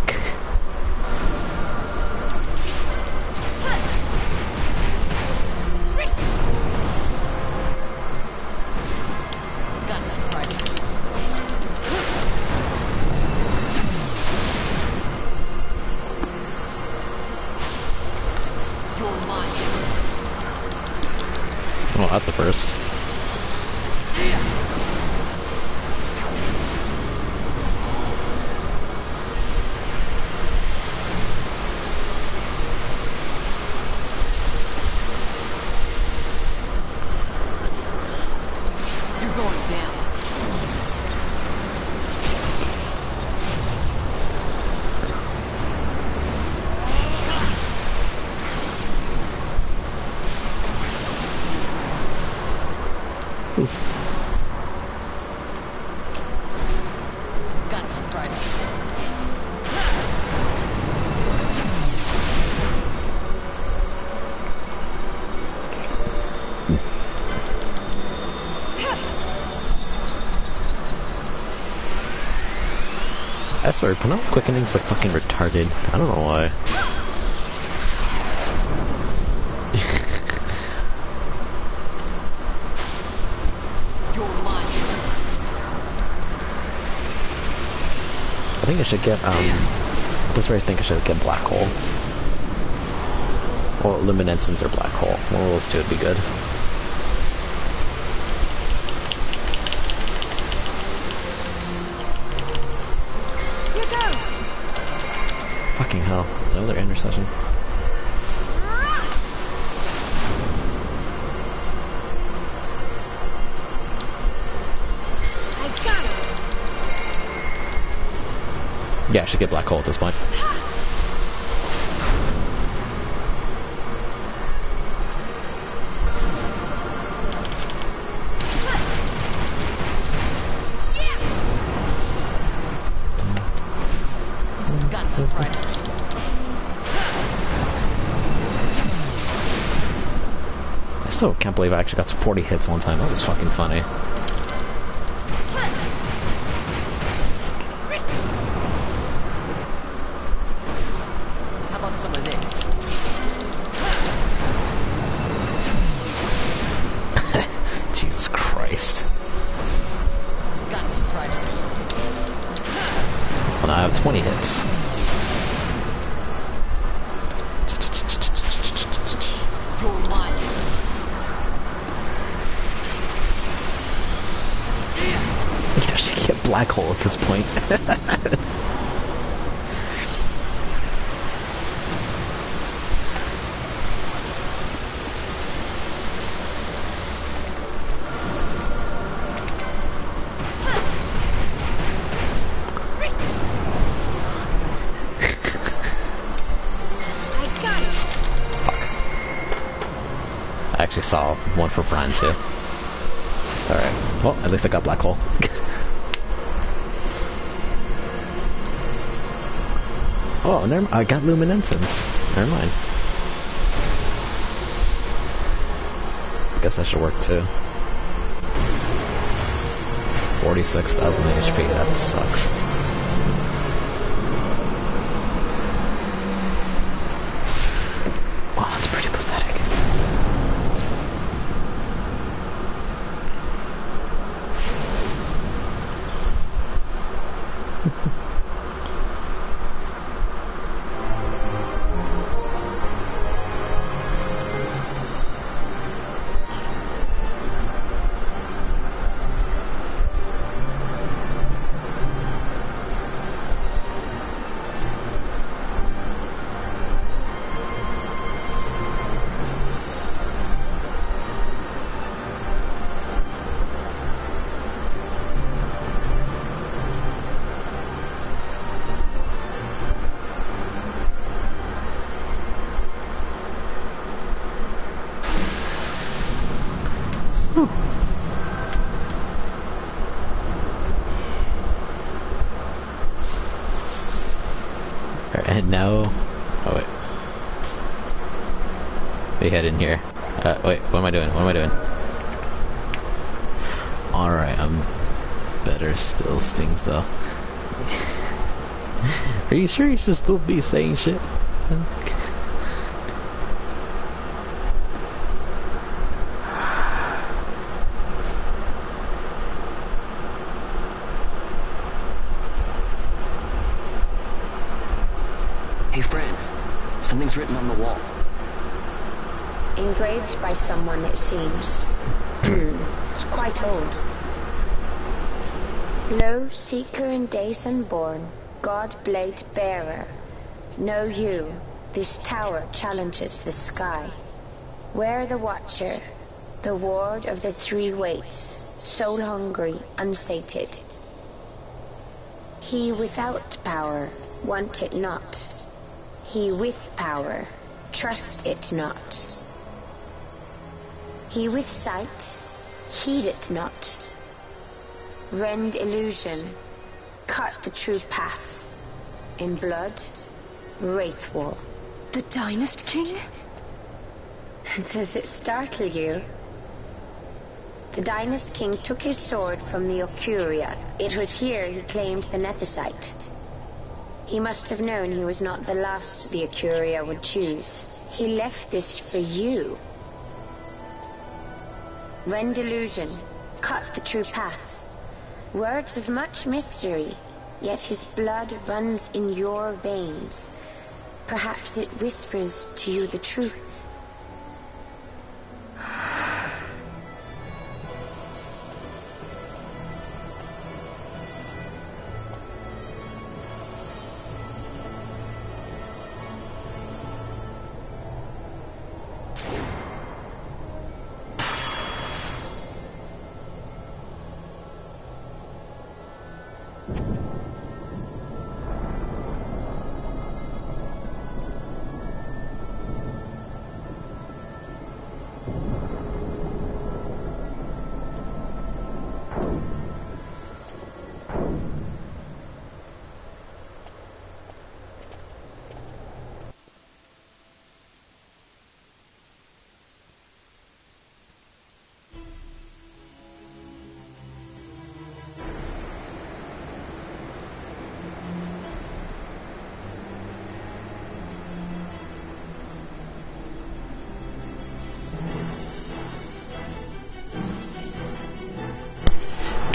Got a surprise for you. You're mine.
Well, that's a first.
You're going down. Got a surprise for you.
I swear, pronounce quickenings like fucking retarded. I don't know why.
You're mine.
I think I should get, this is where I think I should get black hole. Or luminescence or black hole. One of those two would be good. Fucking hell. Another intercession. Yeah, I should get black hole at this point.
Got a surprise for you.
I still can't believe I actually got 40 hits one time. That was fucking funny.
How about some of this?
Jesus Christ.
Got a surprise for you.
Well, now I have 20 hits.
You're mine.
You actually get black hole at this point. I actually saw one for Brian too. Alright. Well, at least I got black hole. Oh, never mind. I got luminescence. Never mind. Guess that should work too. 46,000 HP. That sucks. Wow, that's pretty pathetic. And now, oh wait, we head in here. Wait, what am I doing? What am I doing? Alright, I'm better still. Stings though. Are you sure you should still be saying shit?
Hey, friend. Something's written on the wall.
Engraved by someone, it seems. It's quite old. Lo, seeker in days unborn, God blade bearer. Know you, this tower challenges the sky. Where the watcher, the ward of the three waits, soul hungry, unsated. He without power, want it not. He with power, trust it not. He with sight, heed it not. Rend illusion, cut the true path. In blood, Wraithwall.
The Dynast King?
Does it startle you? The Dynast King took his sword from the Ocuria. It was here he claimed the Nethicite. He must have known he was not the last the Ocuria would choose. He left this for you. Rend illusion, cut the true path. Words of much mystery, yet his blood runs in your veins. Perhaps it whispers to you the truth.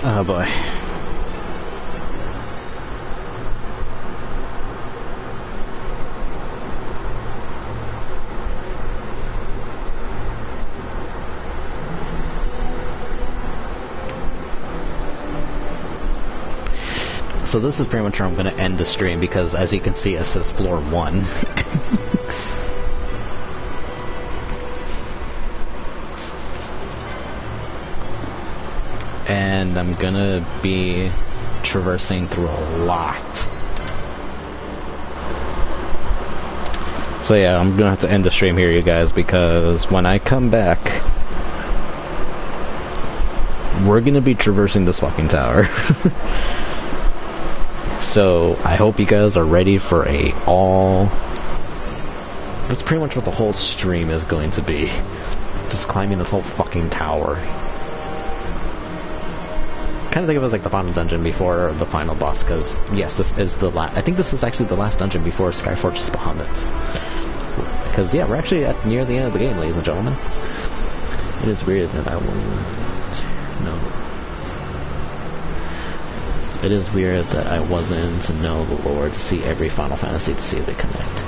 Oh boy. so this is pretty much where I'm going to end the stream, because as you can see it says floor 1. And I'm going to be traversing through a lot. So yeah, I'm going to have to end the stream here, you guys, because when I come back, we're going to be traversing this fucking tower. So I hope you guys are ready for that's pretty much what the whole stream is going to be. Just climbing this whole fucking tower. Kind of think of it as like the final dungeon before the final boss, because yes, this is the last. I think this is actually the last dungeon before Skyforge's Bahamut. Because yeah, we're actually near the end of the game, ladies and gentlemen. It is weird that I wasn't. No. It is weird that I wasn't to know the lore, to see every Final Fantasy, to see if they connect.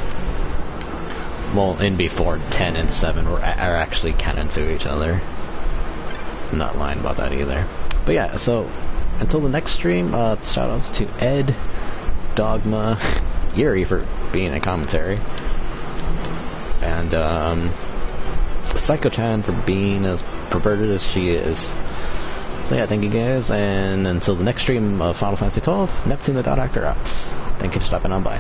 Well, in before 10 and 7 are actually canon to each other. I'm not lying about that either. But yeah, so until the next stream, shoutouts to Ed, Dogma, Yuri for being a commentary, and Psycho-chan for being as perverted as she is. So yeah, thank you guys, and until the next stream of Final Fantasy XII, Neptune the Dot Actor out. Thank you for stopping on by.